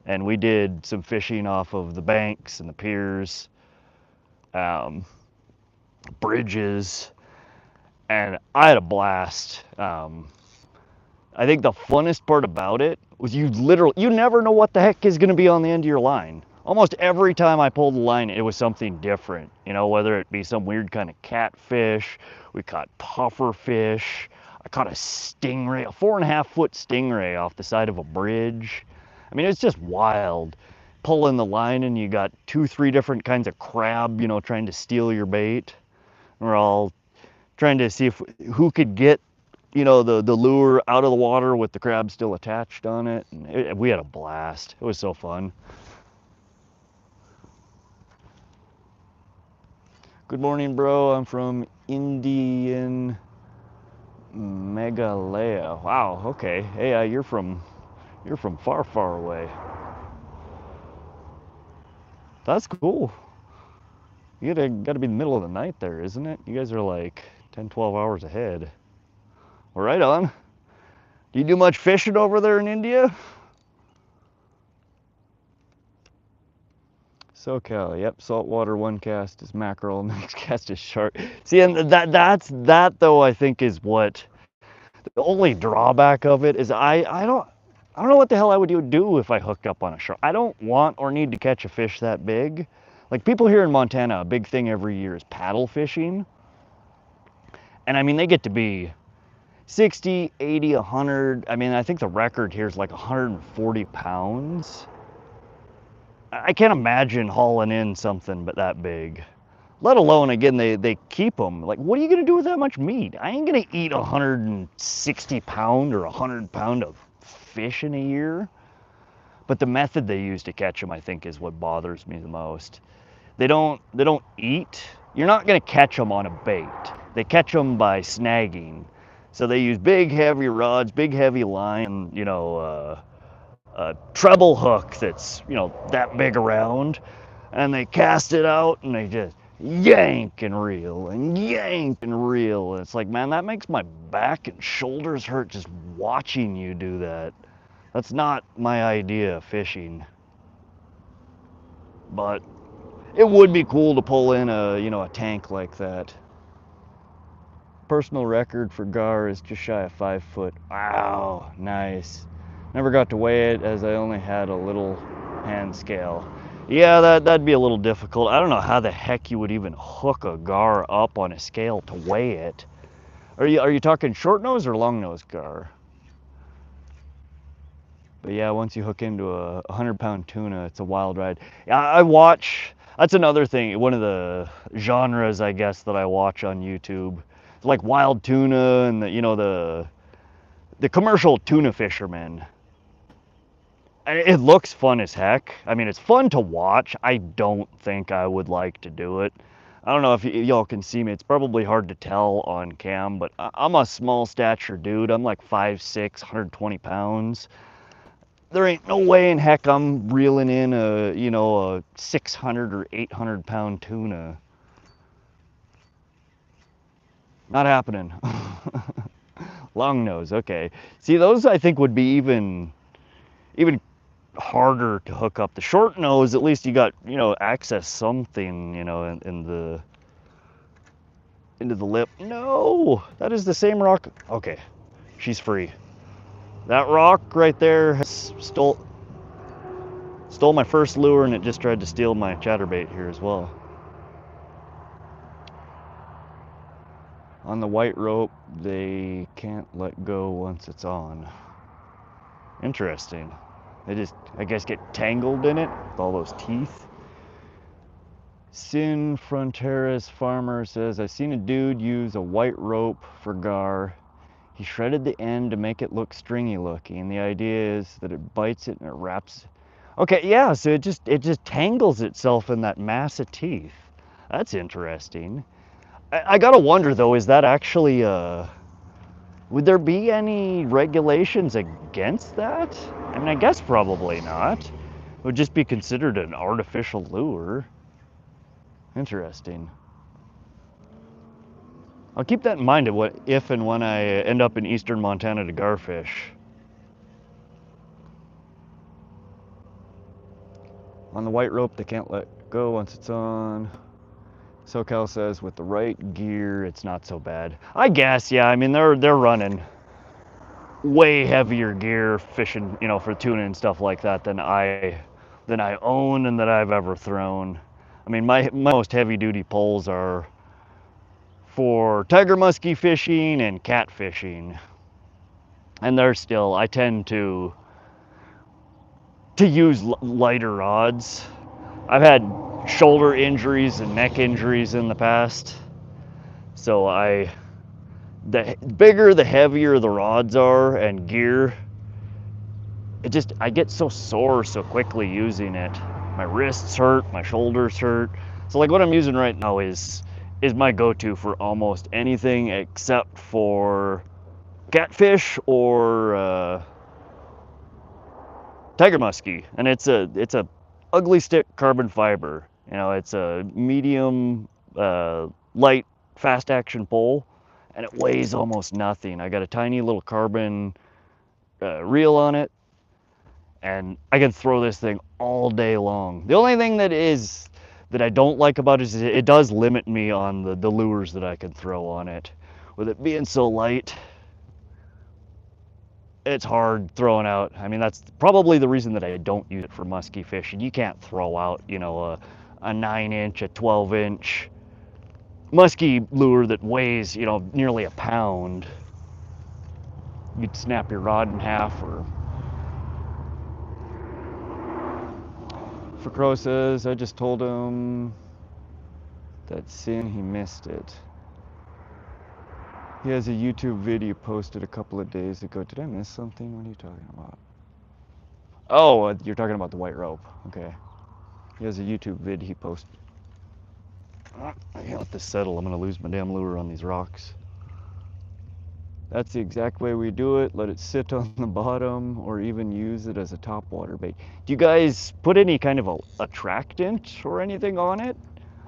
and we did some fishing off of the banks and the piers, bridges, and I had a blast. I think the funnest part about it was you never know what the heck is gonna be on the end of your line. Almost every time I pulled the line, it was something different. Whether it be some weird kind of catfish, we caught puffer fish, I caught a stingray, a 4.5-foot stingray off the side of a bridge. I mean, it's just wild. Pulling the line and you got 2, 3 different kinds of crab, trying to steal your bait. We're all trying to see who could get the lure out of the water with the crab still attached on it. And we had a blast. It was so fun. Good morning, bro. I'm from Indian Meghalaya. Wow. Okay. Hey, you're from far, far away. That's cool. You gotta be in the middle of the night there, isn't it? You guys are like 10, 12 hours ahead. Well, right on. Do you do much fishing over there in India? SoCal, yep. Saltwater, one cast is mackerel, next cast is shark. See, and that though, I think is what the only drawback of it is. I don't know what the hell I would do if I hooked up on a shark. I don't want or need to catch a fish that big. Like people here in Montana, a big thing every year is paddle fishing. And I mean, they get to be 60, 80, 100. I mean, I think the record here is like 140 pounds. I can't imagine hauling in something but that big. Let alone, again, they keep them. Like, what are you gonna do with that much meat? I ain't gonna eat 160 pound or 100 pound of fish in a year. But the method they use to catch them, I think, is what bothers me the most. They don't eat. You're not gonna catch them on a bait. They catch them by snagging. So they use big heavy rods, big heavy line, a treble hook that's that big around, and they cast it out and they just yank and reel and yank and reel. And it's like, man, that makes my back and shoulders hurt just watching you do that. That's not my idea of fishing. But it would be cool to pull in a tank like that. Personal record for gar is just shy of 5 foot. Wow, nice. Never got to weigh it as I only had a little hand scale. Yeah, that'd be a little difficult. I don't know how the heck you would even hook a gar up on a scale to weigh it. Are you talking short nose or long nose gar? But yeah, once you hook into a 100-pound tuna, it's a wild ride. I watch. That's another thing. One of the genres, I guess, that I watch on YouTube. It's like wild tuna and the commercial tuna fishermen. It looks fun as heck. I mean, it's fun to watch. I don't think I would like to do it. I don't know if y'all can see me. It's probably hard to tell on cam, but I'm a small stature dude. I'm like 5'6", 120 pounds. There ain't no way in heck I'm reeling in a 600 or 800 pound tuna. Not happening. Long nose, okay. See, those I think would be even harder to hook up. The short nose, at least you got, you know, access something, you know, into the lip. No, that is the same rock. Okay, she's free. That rock right there has stole my first lure, and it just tried to steal my chatterbait here as well. On the white rope, they can't let go once it's on. Interesting. They just, I guess, get tangled in it with all those teeth. Sin Fronteras Farmer says, I've seen a dude use a white rope for gar. He shredded the end to make it look stringy looking. The idea is that it bites it and it wraps. Okay, yeah, so it just tangles itself in that mass of teeth. That's interesting. I gotta wonder though, is that actually would there be any regulations against that? I mean, I guess probably not. It would just be considered an artificial lure. Interesting. I'll keep that in mind if and when I end up in eastern Montana to garfish. On the white rope, they can't let go once it's on. SoCal says with the right gear, it's not so bad. I guess, yeah. I mean, they're running way heavier gear fishing, you know, for tuna and stuff like that than I own and that I've ever thrown. I mean, my most heavy duty poles are for tiger muskie fishing and catfishing, and they're still, I tend to use lighter rods. I've had shoulder injuries and neck injuries in the past, so the bigger, the heavier the rods are and gear, I get so sore so quickly using it. My wrists hurt, my shoulders hurt. So like what I'm using right now is my go-to for almost anything except for catfish or tiger muskie, and it's a ugly stick carbon fiber. You know, it's a medium light fast action pole, and it weighs almost nothing. I got a tiny little carbon reel on it, and I can throw this thing all day long. The only thing that I don't like about it is it does limit me on the lures that I can throw on it. With it being so light, it's hard throwing out. I mean, that's probably the reason that I don't use it for musky fishing. You can't throw out, you know, a 9-inch, a 12-inch musky lure that weighs, you know, nearly a pound. You'd snap your rod in half. Or Crow says, I just told him that sin, he missed it. He has a YouTube video posted a couple of days ago. Did I miss something? What are you talking about? Oh, you're talking about the white rope. Okay. He has a YouTube vid he posted. I can't let this settle. I'm going to lose my damn lure on these rocks. That's the exact way we do it. Let it sit on the bottom or even use it as a topwater bait. Do you guys put any kind of a attractant or anything on it?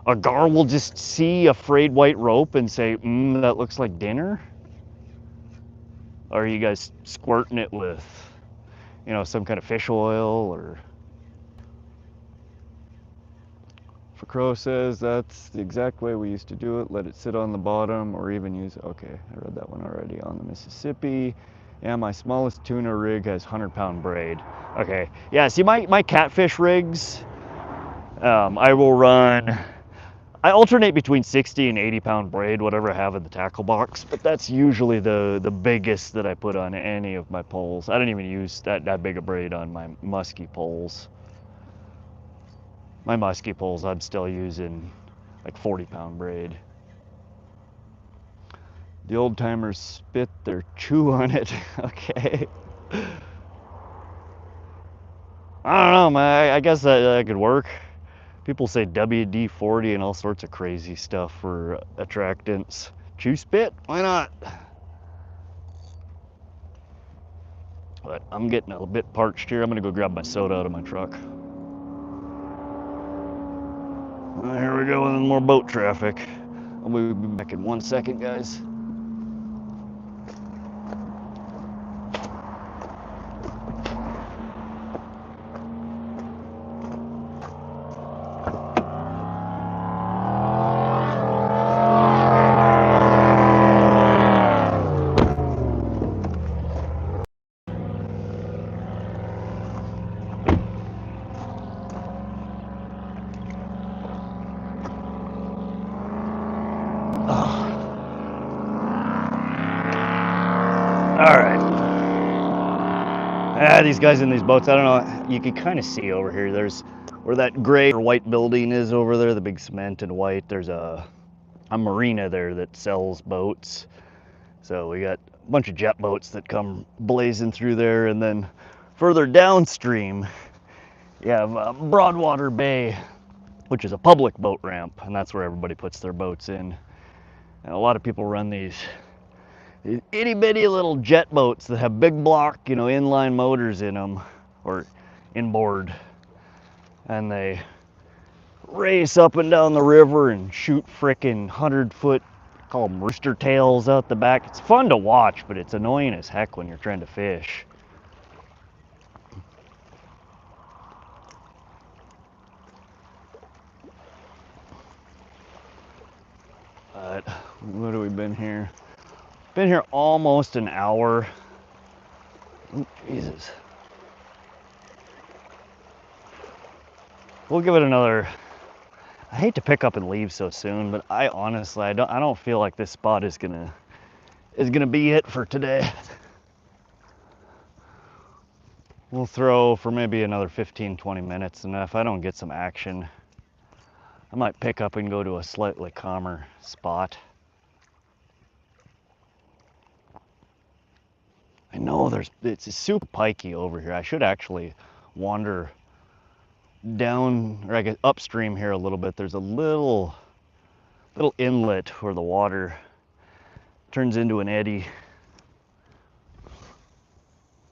A gar will just see a frayed white rope and say, that looks like dinner? Or are you guys squirting it with, you know, some kind of fish oil? Or Crow says that's the exact way we used to do it. Let it sit on the bottom or even use, okay, I read that one already. On the Mississippi. Yeah, my smallest tuna rig has 100-pound braid. Okay, yeah, see my catfish rigs, I alternate between 60 and 80-pound braid, whatever I have in the tackle box, but that's usually the biggest that I put on any of my poles. I don't even use that big a braid on my musky poles. My musky poles, I'm still using like 40-pound braid. The old timers spit their chew on it. Okay. I don't know, man. I guess that could work. People say WD-40 and all sorts of crazy stuff for attractants. Chew spit? Why not? But I'm getting a bit parched here. I'm gonna go grab my soda out of my truck. Here we go with more boat traffic. I'll be back in 1 second, guys. All right. These guys in these boats, I don't know, you can kind of see over here, there's where that gray or white building is over there, the big cement and white, there's a marina there that sells boats. So we got a bunch of jet boats that come blazing through there, and then further downstream, you have Broadwater Bay, which is a public boat ramp, and that's where everybody puts their boats in. And a lot of people run these itty bitty little jet boats that have big block, inline motors in them, or inboard, and they race up and down the river and shoot frickin' 100-foot, call them rooster tails out the back. It's fun to watch, but it's annoying as heck when you're trying to fish. But what have we been here? Been here almost an hour. Oh, Jesus. We'll give it another. I hate to pick up and leave so soon, but I honestly, I don't feel like this spot is gonna be it for today. We'll throw for maybe another 15-20 minutes, and if I don't get some action, I might pick up and go to a slightly calmer spot. I know it's super pikey over here. I should actually wander down, or I guess upstream here a little bit. There's a little inlet where the water turns into an eddy.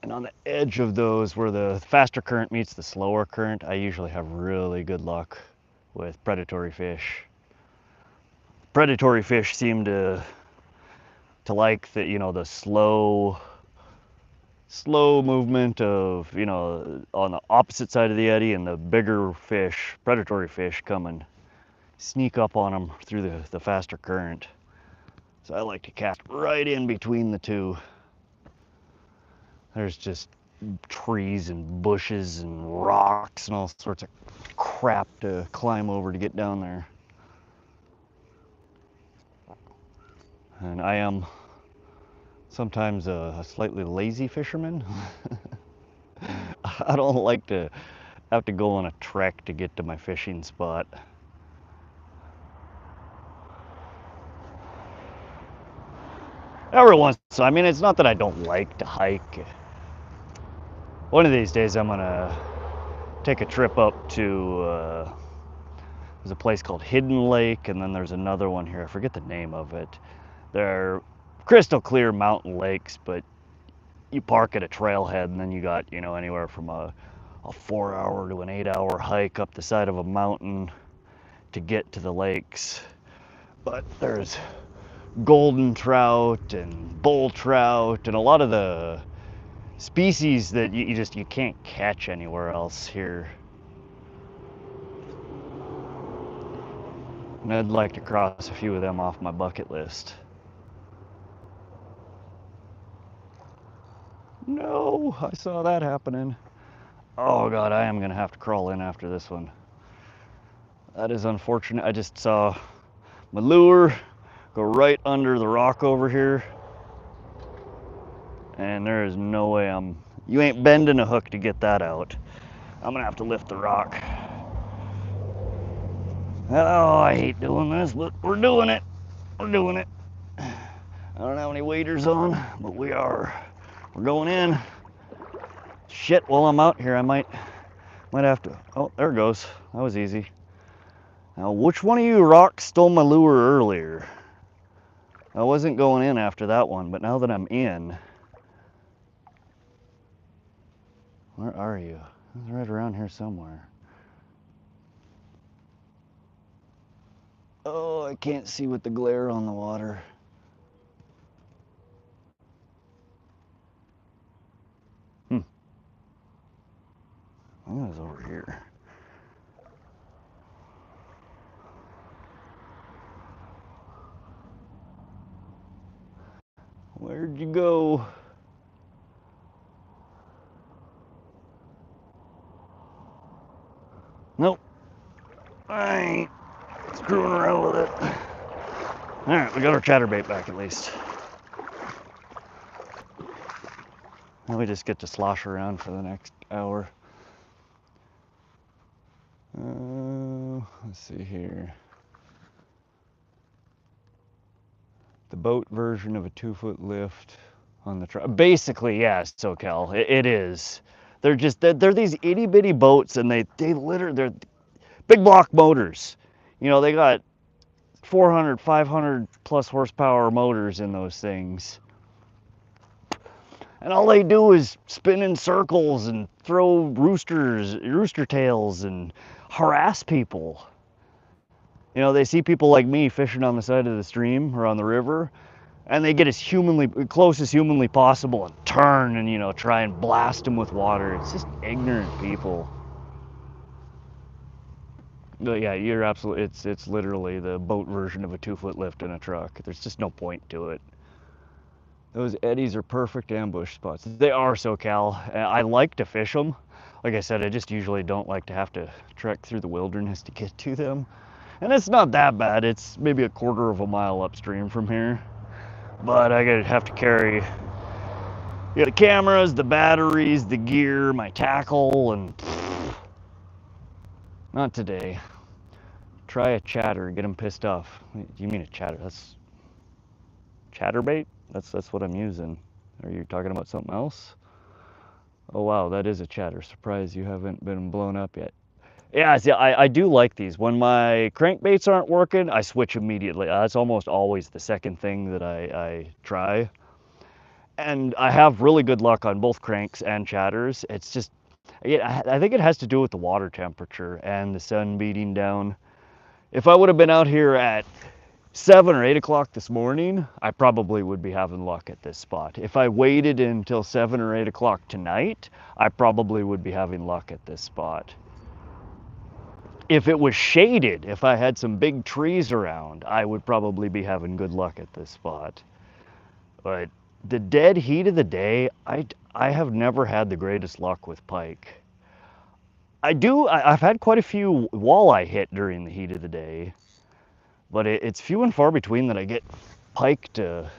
And on the edge of those, where the faster current meets the slower current, I usually have really good luck with predatory fish. Predatory fish seem to like the, the slow movement of, on the opposite side of the eddy, and the bigger fish, predatory fish, come and sneak up on them through the faster current. So I like to cast right in between the two. There's just trees and bushes and rocks and all sorts of crap to climb over to get down there. And I am sometimes a slightly lazy fisherman. I don't like to have to go on a trek to get to my fishing spot. Every once, I mean, it's not that I don't like to hike. One of these days I'm gonna take a trip up to, there's a place called Hidden Lake, and then there's another one here, I forget the name of it. They're crystal clear mountain lakes, but you park at a trailhead, and then you got, anywhere from a 4-hour to an 8-hour hike up the side of a mountain to get to the lakes. But there's golden trout and bull trout and a lot of the species that you can't catch anywhere else here. And I'd like to cross a few of them off my bucket list. No, I saw that happening. Oh God, I am gonna have to crawl in after this one. That is unfortunate. I just saw my lure go right under the rock over here, and there is no way you ain't bending a hook to get that out. I'm gonna have to lift the rock. Oh, I hate doing this, but we're doing it. We're doing it. I don't have any waders on, but we're going in. Shit, while I'm out here, I might have to, oh, there it goes. That was easy. Now, which one of you rocks stole my lure earlier? I wasn't going in after that one, but now that I'm in, where are you? It's right around here somewhere. Oh, I can't see with the glare on the water. I think it was over here. Where'd you go? Nope. I ain't screwing around with it. All right, we got our chatterbait back at least. And we just get to slosh around for the next hour. Let's see here. The boat version of a 2-foot lift on the Trout. Basically, yes, SoCal, it is. They're these itty bitty boats, and they're big block motors. You know, they got 400, 500 plus horsepower motors in those things. And all they do is spin in circles and throw rooster tails and harass people. You know, they see people like me fishing on the side of the stream or on the river, and they get as close as humanly possible and turn and, you know, try and blast them with water. It's just ignorant people. But yeah, you're absolutely, it's literally the boat version of a 2-foot lift in a truck. There's just no point to it. Those eddies are perfect ambush spots. They are, SoCal. I like to fish them. Like I said, I just usually don't like to have to trek through the wilderness to get to them. And it's not that bad. It's maybe a quarter of a mile upstream from here. But I have to carry the cameras, the batteries, the gear, my tackle, and not today. Try a chatter, get them pissed off. You mean a chatter? That's chatterbait? That's what I'm using. Are you talking about something else? Oh wow, that is a chatter. Surprised you haven't been blown up yet. Yeah, see, I do like these. When my crankbaits aren't working, I switch immediately. That's almost always the second thing that I try. And I have really good luck on both cranks and chatters. It's just, I think it has to do with the water temperature and the sun beating down. If I would have been out here at 7 or 8 o'clock this morning, I probably would be having luck at this spot. If I waited until 7 or 8 o'clock tonight, I probably would be having luck at this spot. If it was shaded, if I had some big trees around, I would probably be having good luck at this spot. But the dead heat of the day, I have never had the greatest luck with pike. I've had quite a few walleye hit during the heat of the day, but it's few and far between that I get pike to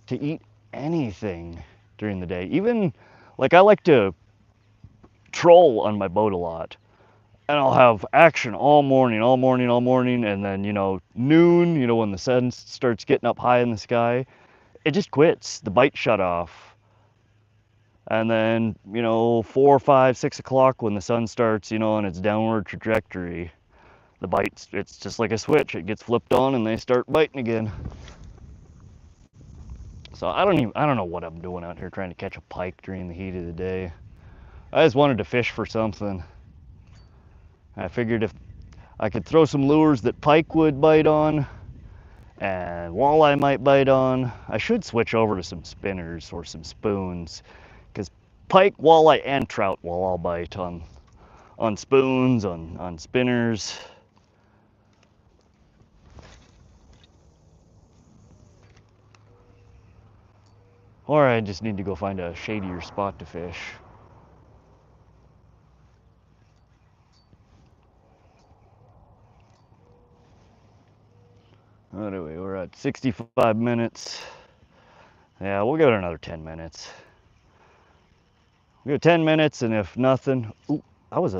eat anything during the day. Even, like, I like to troll on my boat a lot, and I'll have action all morning, and then, you know, noon, you know, when the sun starts getting up high in the sky, it just quits. The bite shut off. And then, you know, 4, 5, 6 o'clock when the sun starts, you know, on its downward trajectory, the bite, it's just like a switch. It gets flipped on and they start biting again. So I don't know what I'm doing out here trying to catch a pike during the heat of the day. I just wanted to fish for something. I figured if I could throw some lures that pike would bite on and walleye might bite on, I should switch over to some spinners or some spoons. Because pike, walleye, and trout will all bite on spoons, on spinners. Or I just need to go find a shadier spot to fish. Anyway, we're at 65 minutes. Yeah, we'll give it another 10 minutes. We'll give it 10 minutes, and if nothing... Ooh, that was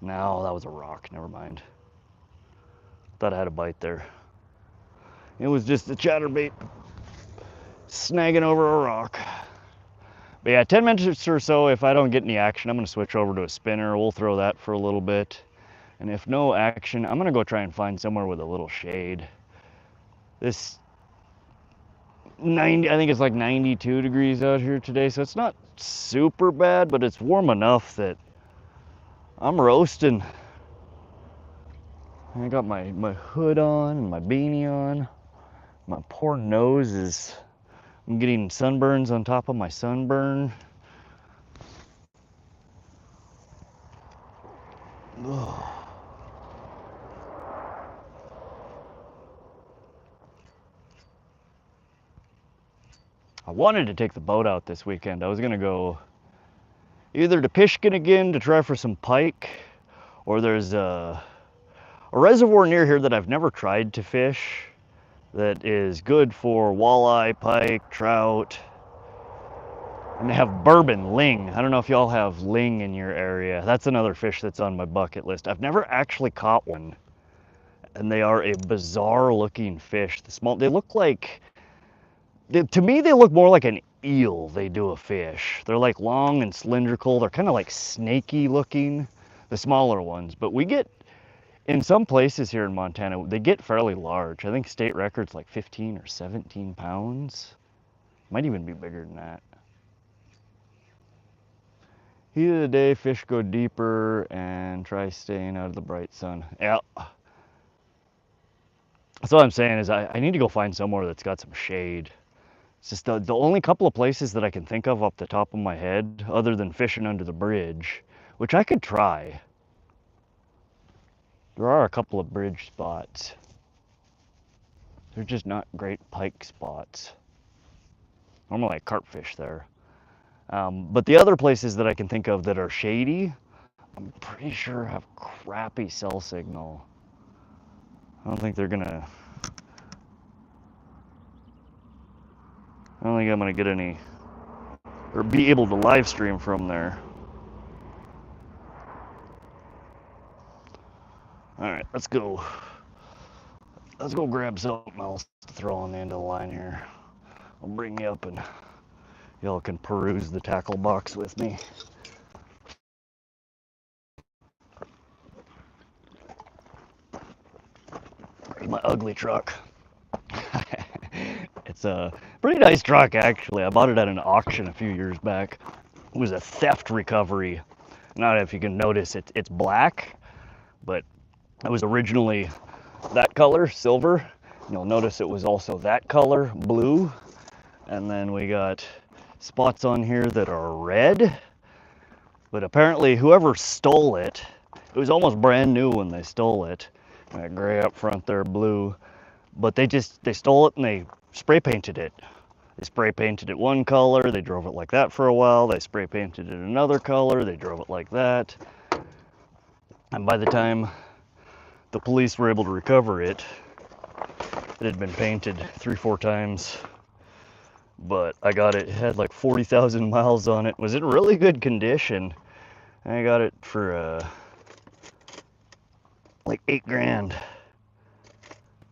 No, that was a rock. Never mind. Thought I had a bite there. It was just the chatterbait snagging over a rock. But yeah, 10 minutes or so, if I don't get any action, I'm going to switch over to a spinner. We'll throw that for a little bit. And if no action, I'm going to go try and find somewhere with a little shade. This 90, I think it's like 92 degrees out here today, so it's not super bad, but it's warm enough that I'm roasting. I got my hood on and my beanie on. My poor nose I'm getting sunburns on top of my sunburn. Ugh. I wanted to take the boat out this weekend. I was gonna go either to Pishkin again to try for some pike, or there's a reservoir near here that I've never tried to fish that is good for walleye, pike, trout. And they have bourbon, ling. I don't know if y'all have ling in your area. That's another fish that's on my bucket list. I've never actually caught one. And they are a bizarre looking fish. They look like, to me, they look more like an eel they do a fish. They're like long and cylindrical. They're kind of like snaky looking, the smaller ones. But we get, in some places here in Montana, they get fairly large. I think state record's like 15 or 17 pounds. Might even be bigger than that. Heat of the day, fish go deeper and try staying out of the bright sun. Yeah. That's what I'm saying is I need to go find somewhere that's got some shade. It's just the only couple of places that I can think of off the top of my head, other than fishing under the bridge, which I could try. There are a couple of bridge spots. They're just not great pike spots. Normally I carp fish there. But the other places that I can think of that are shady, I'm pretty sure have crappy cell signal. I don't think I'm gonna get any, or be able to live stream from there. All right, let's go. Let's go grab something else to throw on the end of the line here. I'll bring you up and y'all can peruse the tackle box with me. Here's my ugly truck. It's a pretty nice truck, actually. I bought it at an auction a few years back. It was a theft recovery. Not if you can notice, it's black, but it was originally that color, silver. You'll notice it was also that color, blue. And then we got spots on here that are red. But apparently whoever stole it, it was almost brand new when they stole it. That gray up front there, blue. But they stole it and they spray painted it. They spray painted it one color, they drove it like that for a while, they spray painted it another color, they drove it like that. And by the time the police were able to recover it, it had been painted 3-4 times. But I got it, it had like 40,000 miles on it. It was in really good condition. And I got it for like 8 grand.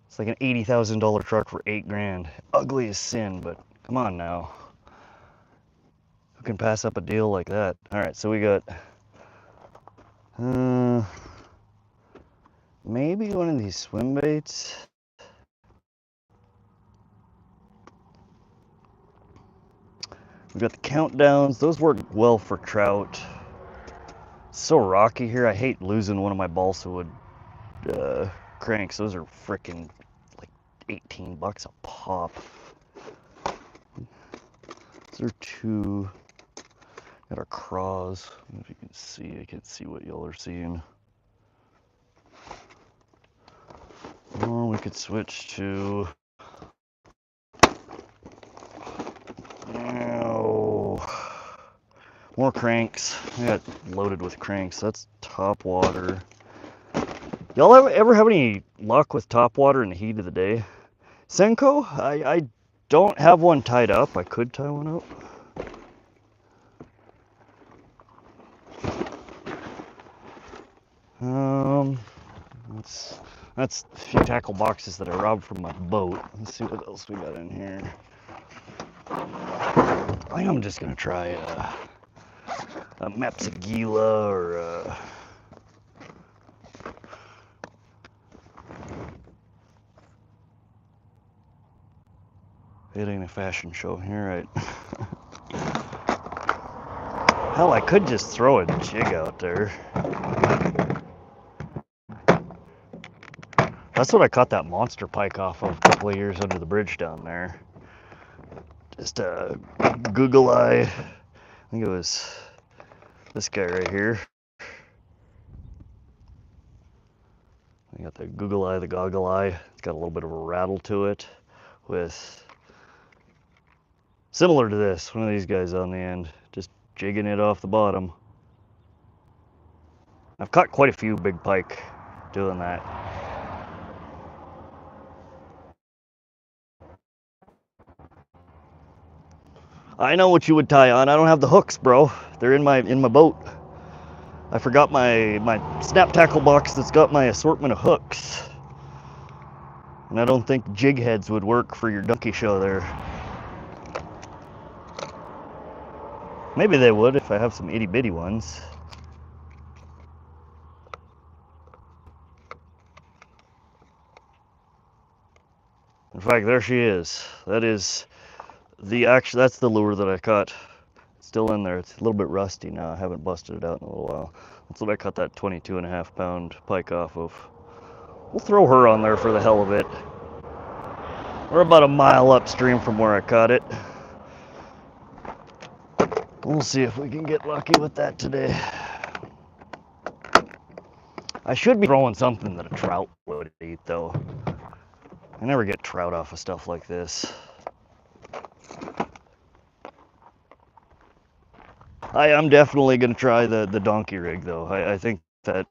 It's like an $80,000 truck for 8 grand. Ugly as sin, but come on now. Who can pass up a deal like that? All right, so we got maybe one of these swim baits. We've got the countdowns. Those work well for trout. It's so rocky here. I hate losing one of my balsa wood cranks. Those are freaking like 18 bucks a pop. These are 2. Got our craws. I don't know if you can see. I can't see what y'all are seeing. Or we could switch to. Oh, more cranks. I got loaded with cranks. That's top water. Y'all ever have any luck with top water in the heat of the day? Senko? I don't have one tied up. I could tie one up. That's a few tackle boxes that I robbed from my boat. Let's see what else we got in here. I think I'm just gonna try a Mepsagila or it ain't a fashion show here, right? Hell, I could just throw a jig out there. That's what I caught that monster pike off of a couple of years under the bridge down there. Just a Google Eye. I think it was this guy right here. I got the Google Eye, the Goggle Eye. It's got a little bit of a rattle to it with, similar to this, one of these guys on the end, just jigging it off the bottom. I've caught quite a few big pike doing that. I know what you would tie on. I don't have the hooks, bro. They're in my boat. I forgot my snap tackle box that's got my assortment of hooks. And I don't think jig heads would work for your donkey show there. Maybe they would if I have some itty bitty ones. In fact, there she is. That is that's the lure that I caught. It's still in there. It's a little bit rusty now. I haven't busted it out in a little while. That's what I caught that 22.5-pound pike off of. We'll throw her on there for the hell of it. We're about a mile upstream from where I caught it. We'll see if we can get lucky with that today. I should be throwing something that a trout would eat, though. I never get trout off of stuff like this. I'm definitely going to try the donkey rig, though. I think that...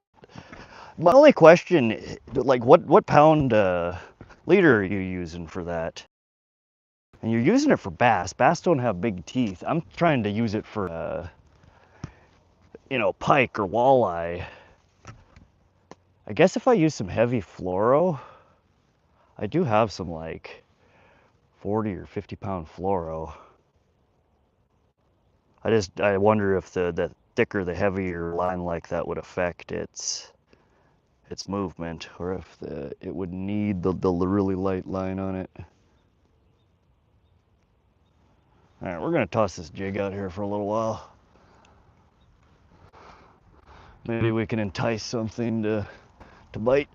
My only question, like, what pound leader are you using for that? And you're using it for bass. Bass don't have big teeth. I'm trying to use it for, you know, pike or walleye. I guess if I use some heavy fluoro, I do have some like 40 or 50-pound fluoro. I wonder if the thicker, the heavier line like that would affect its movement, or if it would need the really light line on it. All right, we're gonna toss this jig out here for a little while. Maybe we can entice something to bite.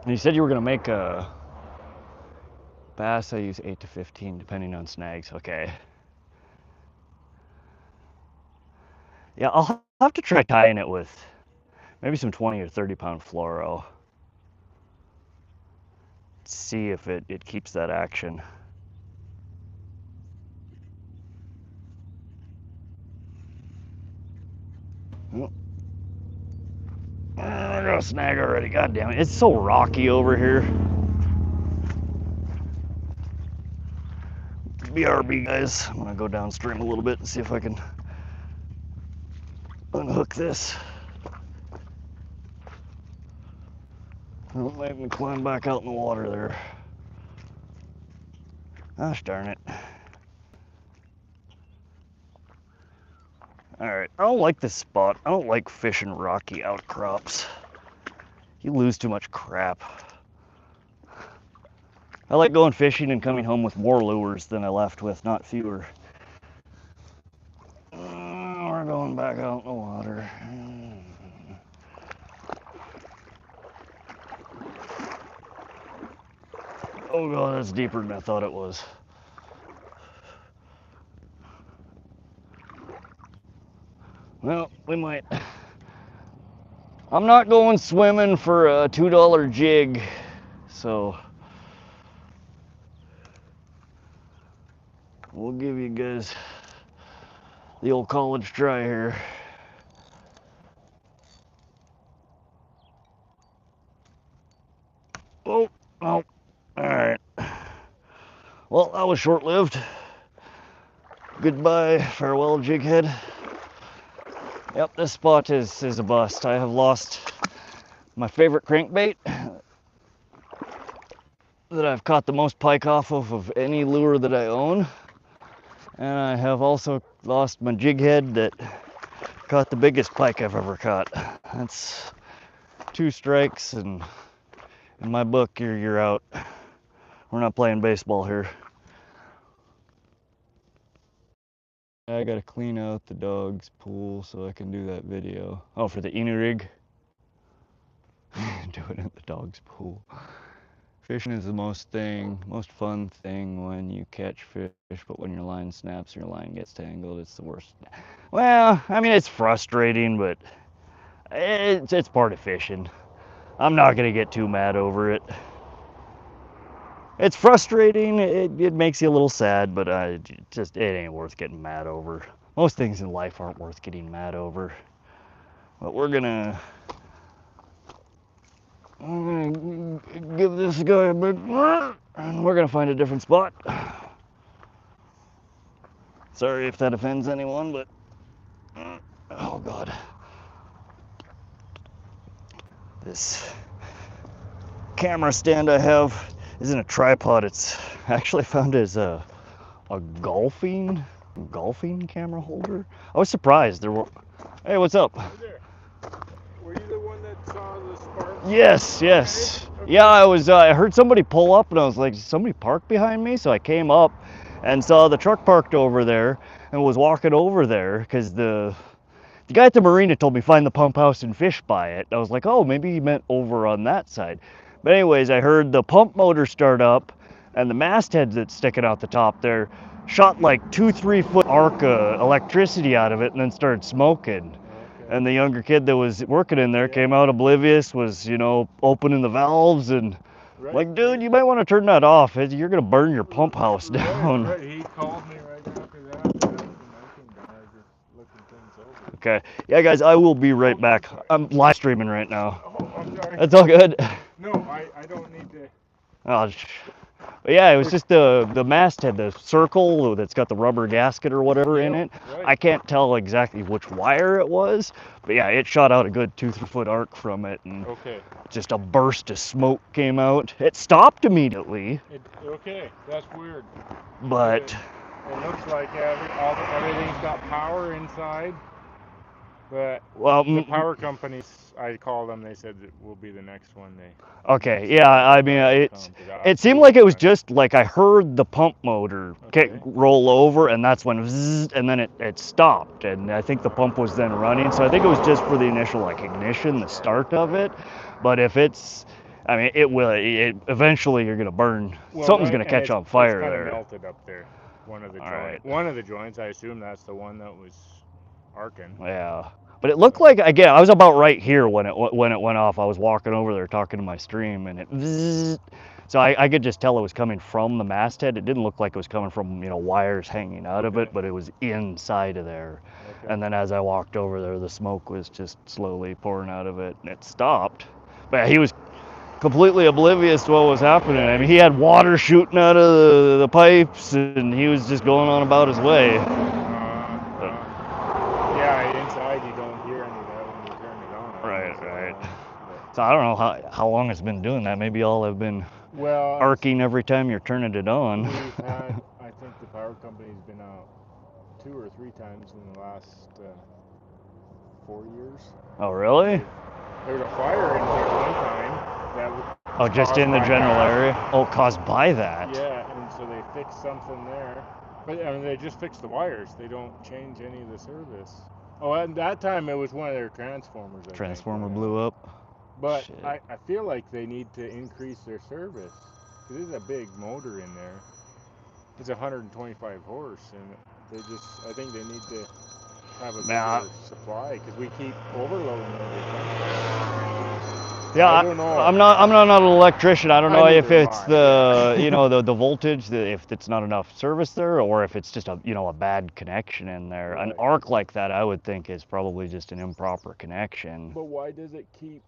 And you said you were gonna make a bass. I use 8 to 15 depending on snags. Okay. Yeah, I'll have to try tying it with maybe some 20 or 30-pound fluoro. See if it keeps that action. Oh. I got a snag already. God damn it. It's so rocky over here. BRB, guys. I'm gonna go downstream a little bit and see if I can unhook this. Don't make me climb back out in the water there. Gosh darn it. Alright, I don't like this spot. I don't like fishing rocky outcrops. You lose too much crap. I like going fishing and coming home with more lures than I left with, not fewer. We're going back out in the water. Oh god, that's deeper than I thought it was. Well, we might. I'm not going swimming for a $2 jig, so we'll give you guys the old college try here. Oh, oh, alright. Well, that was short-lived. Goodbye, farewell, jighead. Yep, this spot is a bust. I have lost my favorite crankbait that I've caught the most pike off of any lure that I own. And I have also lost my jig head that caught the biggest pike I've ever caught. That's 2 strikes, and in my book, you're out. We're not playing baseball here. I gotta clean out the dog's pool so I can do that video. Oh, for the Inu rig? Do it at the dog's pool. Fishing is the most fun thing when you catch fish, but when your line snaps or your line gets tangled, it's the worst. Well, I mean, it's frustrating, but It's part of fishing. I'm not gonna get too mad over it. It's frustrating. It makes you a little sad, but it ain't worth getting mad over. Most things in life aren't worth getting mad over. But I'm gonna give this guy a big, and we're gonna find a different spot. Sorry if that offends anyone, but oh god, this camera stand I have isn't a tripod. It's actually found as a golfing camera holder. I was surprised there were. Hey, what's up? Hey there. Were you the one that saw the spark? Yes. Okay. Yeah, I was. I heard somebody pull up, and I was like, somebody parked behind me. So I came up and saw the truck parked over there, and was walking over there because the guy at the marina told me find the pump house and fish by it. I was like, oh, maybe he meant over on that side. But anyways, I heard the pump motor start up, and the masthead that's sticking out the top there shot like 2-3 foot arc of electricity out of it, and then started smoking. Okay. And the younger kid that was working in there came out oblivious, was, opening the valves, and Right. like, dude, you might want to turn that off. You're gonna burn your pump house down. Right. He called me right after that. And I came down just looking things over. Okay, yeah, guys, I will be right back. I'm live streaming right now. Oh, I'm sorry. That's all good. No, I don't need to. Oh, but yeah, it was just the masthead, the circle that's got the rubber gasket or whatever in it. Right. I can't tell exactly which wire it was, but yeah, it shot out a good 2-3 foot arc from it, and Okay. just a burst of smoke came out. It stopped immediately, Okay. That's weird. but It looks like everything's got power inside. But well, the power companies, I called them. They said it will be the next one. okay, yeah, I mean, it seemed like it was just like I heard the pump motor roll over, and that's when zzz, and then it stopped, and I think the pump was then running. So I think it was just for the initial like ignition, the start of it. But if it's, I mean, it will. Eventually, you're gonna burn. Something's gonna catch on fire it's there. Melted up there. One of the joints. Right. One of the joints. I assume that's the one that was arcing. Yeah. But it looked like, again, I was about right here when it went off. I was walking over there talking to my stream, and it bzzz. So I could just tell it was coming from the masthead. It didn't look like it was coming from, wires hanging out of it, but it was inside of there. Okay. And then as I walked over there, the smoke was just slowly pouring out of it, and it stopped. But he was completely oblivious to what was happening. I mean, he had water shooting out of the pipes, and he was just going on about his way. Yeah, inside you don't hear any of that when you turn it on. Right. So I don't know how long it's been doing that. Maybe y'all have been arcing every time you're turning it on. We've had, I think the power company's been out 2 or 3 times in the last 4 years. Oh, really? There was a fire in here one time that was just in the general area? Oh, caused by that? Yeah, and so they fixed something there. But I mean, they just fixed the wires. They don't change any of the service. Oh, and that time it was one of their transformers. Transformer blew up? But I feel like they need to increase their service. This is a big motor in there. It's 125 horse, and I think they need to have a better supply because we keep overloading everything. Yeah, I don't know. I'm not an electrician. I don't know if it's the the voltage, if it's not enough service there, or if it's just a bad connection in there. Right. An arc like that, I would think, is probably just an improper connection. But why does it keep?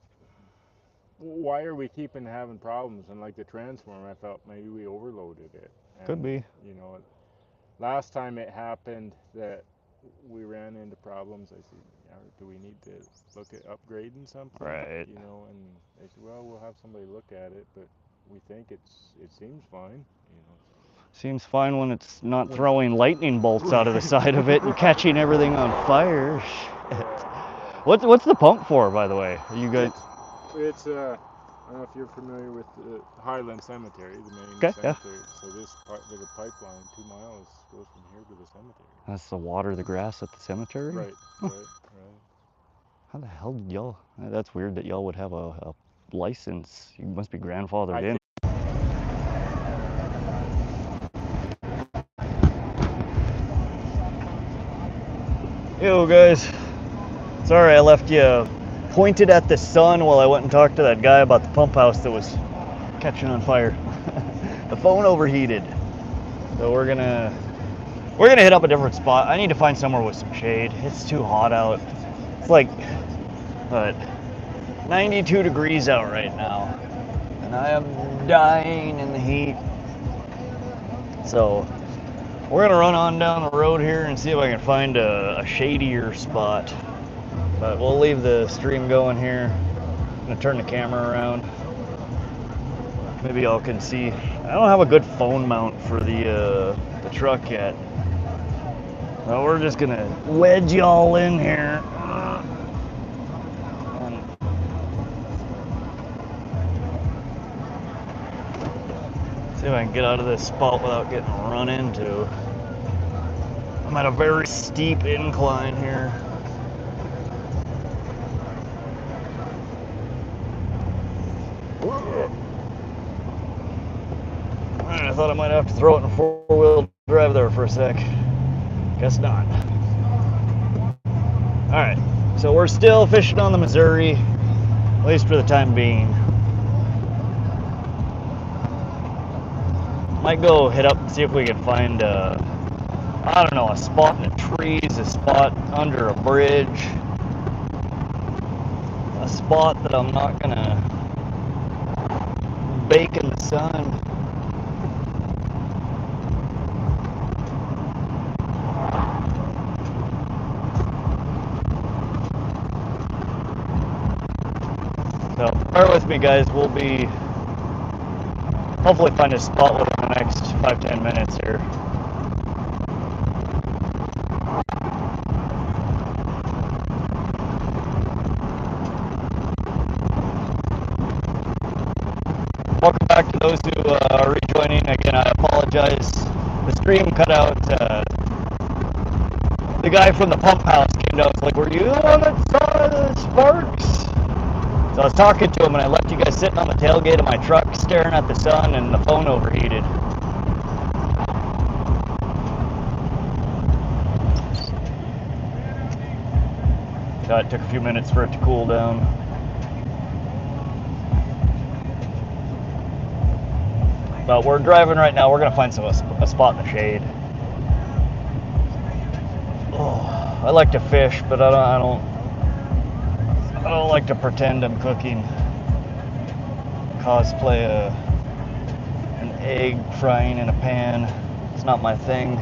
Why are we having problems? And like the transformer, I felt maybe we overloaded it. And, could be. Last time it happened that we ran into problems, I said, do we need to look at upgrading something? Right. And they said, well, we'll have somebody look at it, but we think it seems fine. Seems fine when it's not throwing lightning bolts out of the side of it and catching everything on fire. What's the pump for, by the way? You guys? It's I don't know if you're familiar with the Highland Cemetery, the main cemetery. So this there's a pipeline 2 miles goes from here to the cemetery. That's to water the grass at the cemetery? Right. How the hell did y'all? That's weird that y'all would have a license. You must be grandfathered in. Yo guys, sorry I left you pointed at the sun while I went and talked to that guy about the pump house that was catching on fire. The phone overheated. So we're gonna hit up a different spot. I need to find somewhere with some shade. It's too hot out. It's like, what, 92 degrees out right now. And I am dying in the heat. So we're gonna run on down the road here and see if I can find a shadier spot. But we'll leave the stream going here. I'm gonna turn the camera around. Maybe y'all can see. I don't have a good phone mount for the truck yet. Well, we're just gonna wedge y'all in here. And see if I can get out of this spot without getting run into. I'm at a very steep incline here. Alright, I thought I might have to throw it in four-wheel drive there for a sec. Guess not. Alright, so we're still fishing on the Missouri, at least for the time being. Might go hit up and see if we can find I don't know, a spot in the trees, a spot under a bridge, a spot that I'm not gonna bake in the sun. So bear with me, guys. We'll be hopefully find a spot within the next 5-10 minutes here. Welcome back to those who are rejoining. Again, I apologize. The stream cut out. The guy from the pump house came down. Was like, "Were you the one that saw the sparks?" So I was talking to him, and I left you guys sitting on the tailgate of my truck, staring at the sun, and the phone overheated. So it took a few minutes for it to cool down. But we're driving right now. We're gonna find a spot in the shade. Oh, I like to fish, but I don't like to pretend I'm cooking. Cosplay an egg frying in a pan. It's not my thing.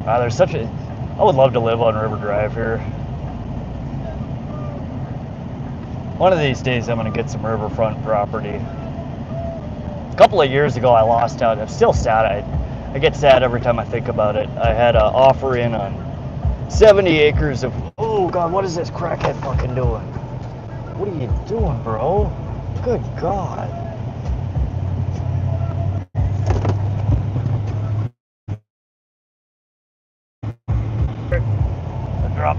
There's such a. I would love to live on River Drive here. One of these days, I'm gonna get some riverfront property. A couple of years ago, I lost out. I'm still sad. I get sad every time I think about it. I had an offer in on 70 acres of. Oh God, what is this crackhead fucking doing? What are you doing, bro? Good God. Drop.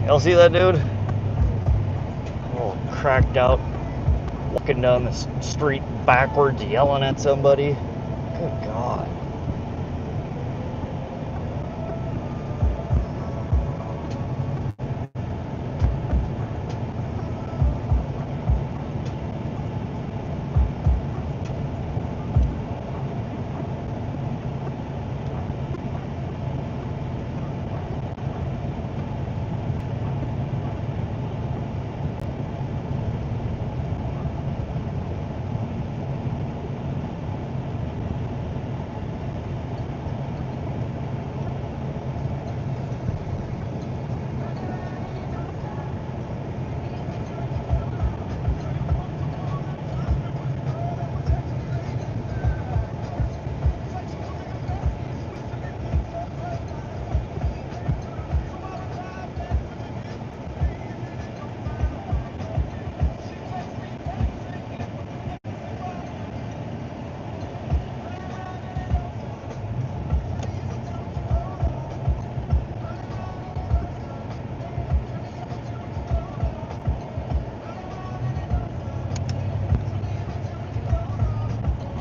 Y'all see that dude? All cracked out, walking down the street backwards, yelling at somebody. Good God.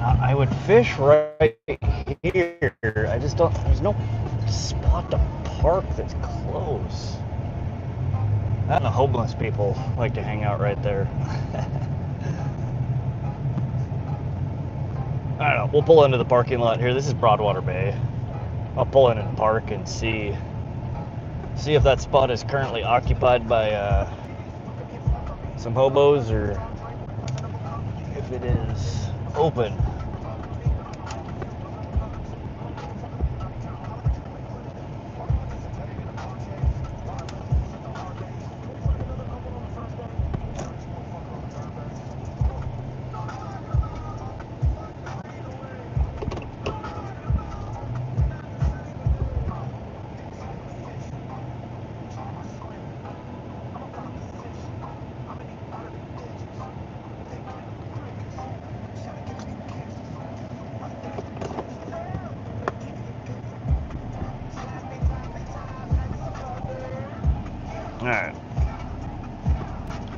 I would fish right here. I just don't, there's no spot to park that's close. And the homeless people like to hang out right there. I don't know, we'll pull into the parking lot here. This is Broadwater Bay. I'll pull in and park and see if that spot is currently occupied by some hobos or if it is open. Alright.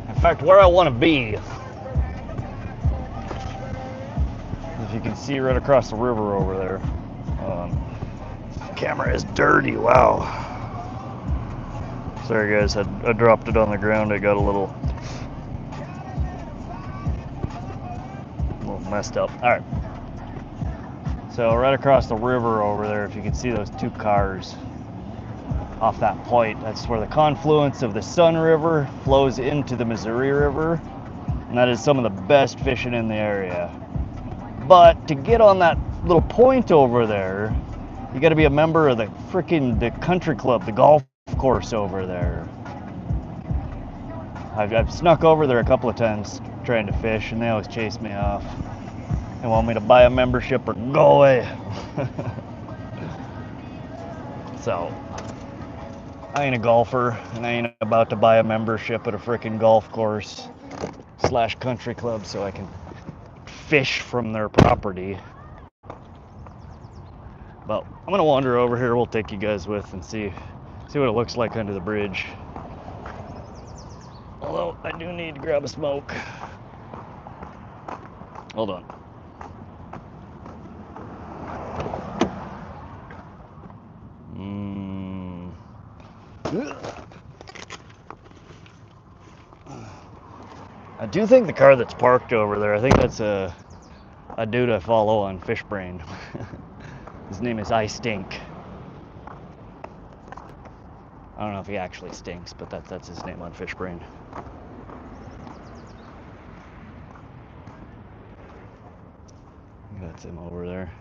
In fact, where I want to be, if you can see right across the river over there. Camera is dirty, wow. Sorry guys, I dropped it on the ground. I got a little messed up. Alright. So right across the river over there, if you can see those two cars off that point, that's where the confluence of the Sun River flows into the Missouri River, and that is some of the best fishing in the area. But to get on that little point over there, you got to be a member of the country club, the golf course over there. I've snuck over there a couple of times trying to fish, and they always chase me off. They want me to buy a membership or go away. So I ain't a golfer, and I ain't about to buy a membership at a frickin' golf course / country club so I can fish from their property. But I'm gonna wander over here. We'll take you guys with and see what it looks like under the bridge. Although I do need to grab a smoke. Hold on. I do think the car that's parked over there, I think that's a dude I follow on Fishbrain. His name is I Stink. I don't know if he actually stinks, but that's his name on Fishbrain. That's him over there.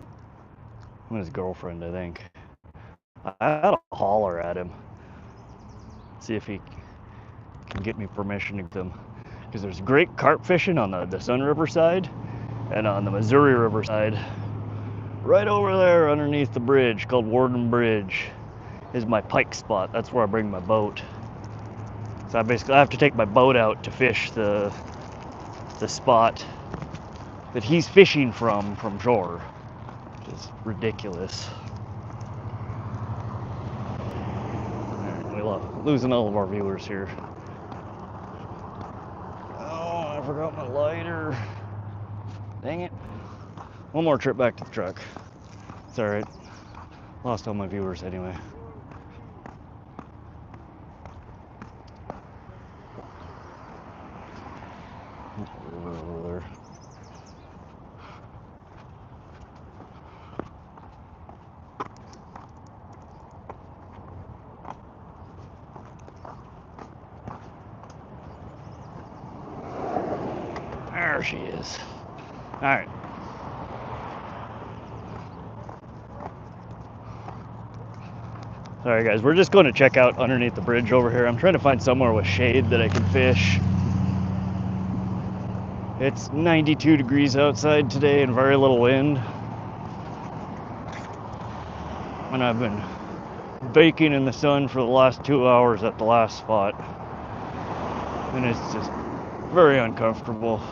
I'm his girlfriend, I think. I gotta holler at him. See if he can get me permission to them. Because there's great carp fishing on the Sun River side and on the Missouri River side. Right over there underneath the bridge called Warden Bridge is my pike spot. That's where I bring my boat. So I have to take my boat out to fish the spot that he's fishing from shore, which is ridiculous. We're losing all of our viewers here. Oh, I forgot my lighter. Dang it. One more trip back to the truck. It's alright. Lost all my viewers anyway. Over there. There she is. Alright. Sorry guys, we're just going to check out underneath the bridge over here. I'm trying to find somewhere with shade that I can fish. It's 92 degrees outside today and very little wind. And I've been baking in the sun for the last 2 hours at the last spot. And it's just very uncomfortable.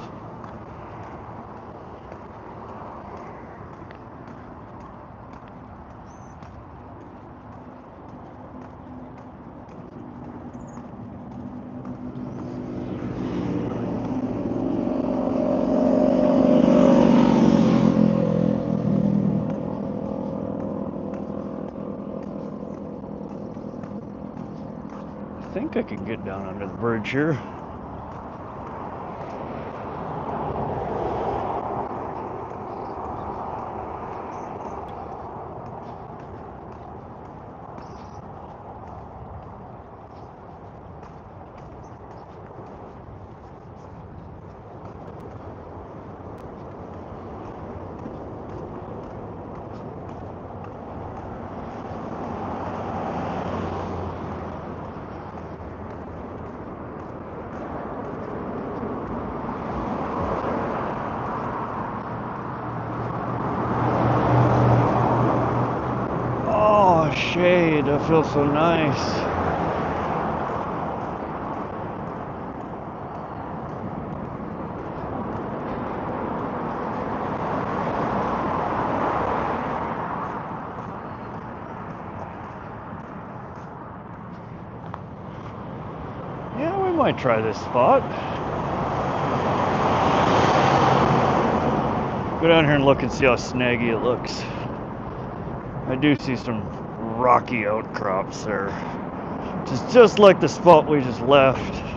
think I can get down under the bridge here. Shade, that feels so nice. Yeah, we might try this spot. Go down here and look and see how snaggy it looks. I do see some rocky outcrops there. Just like the spot we just left.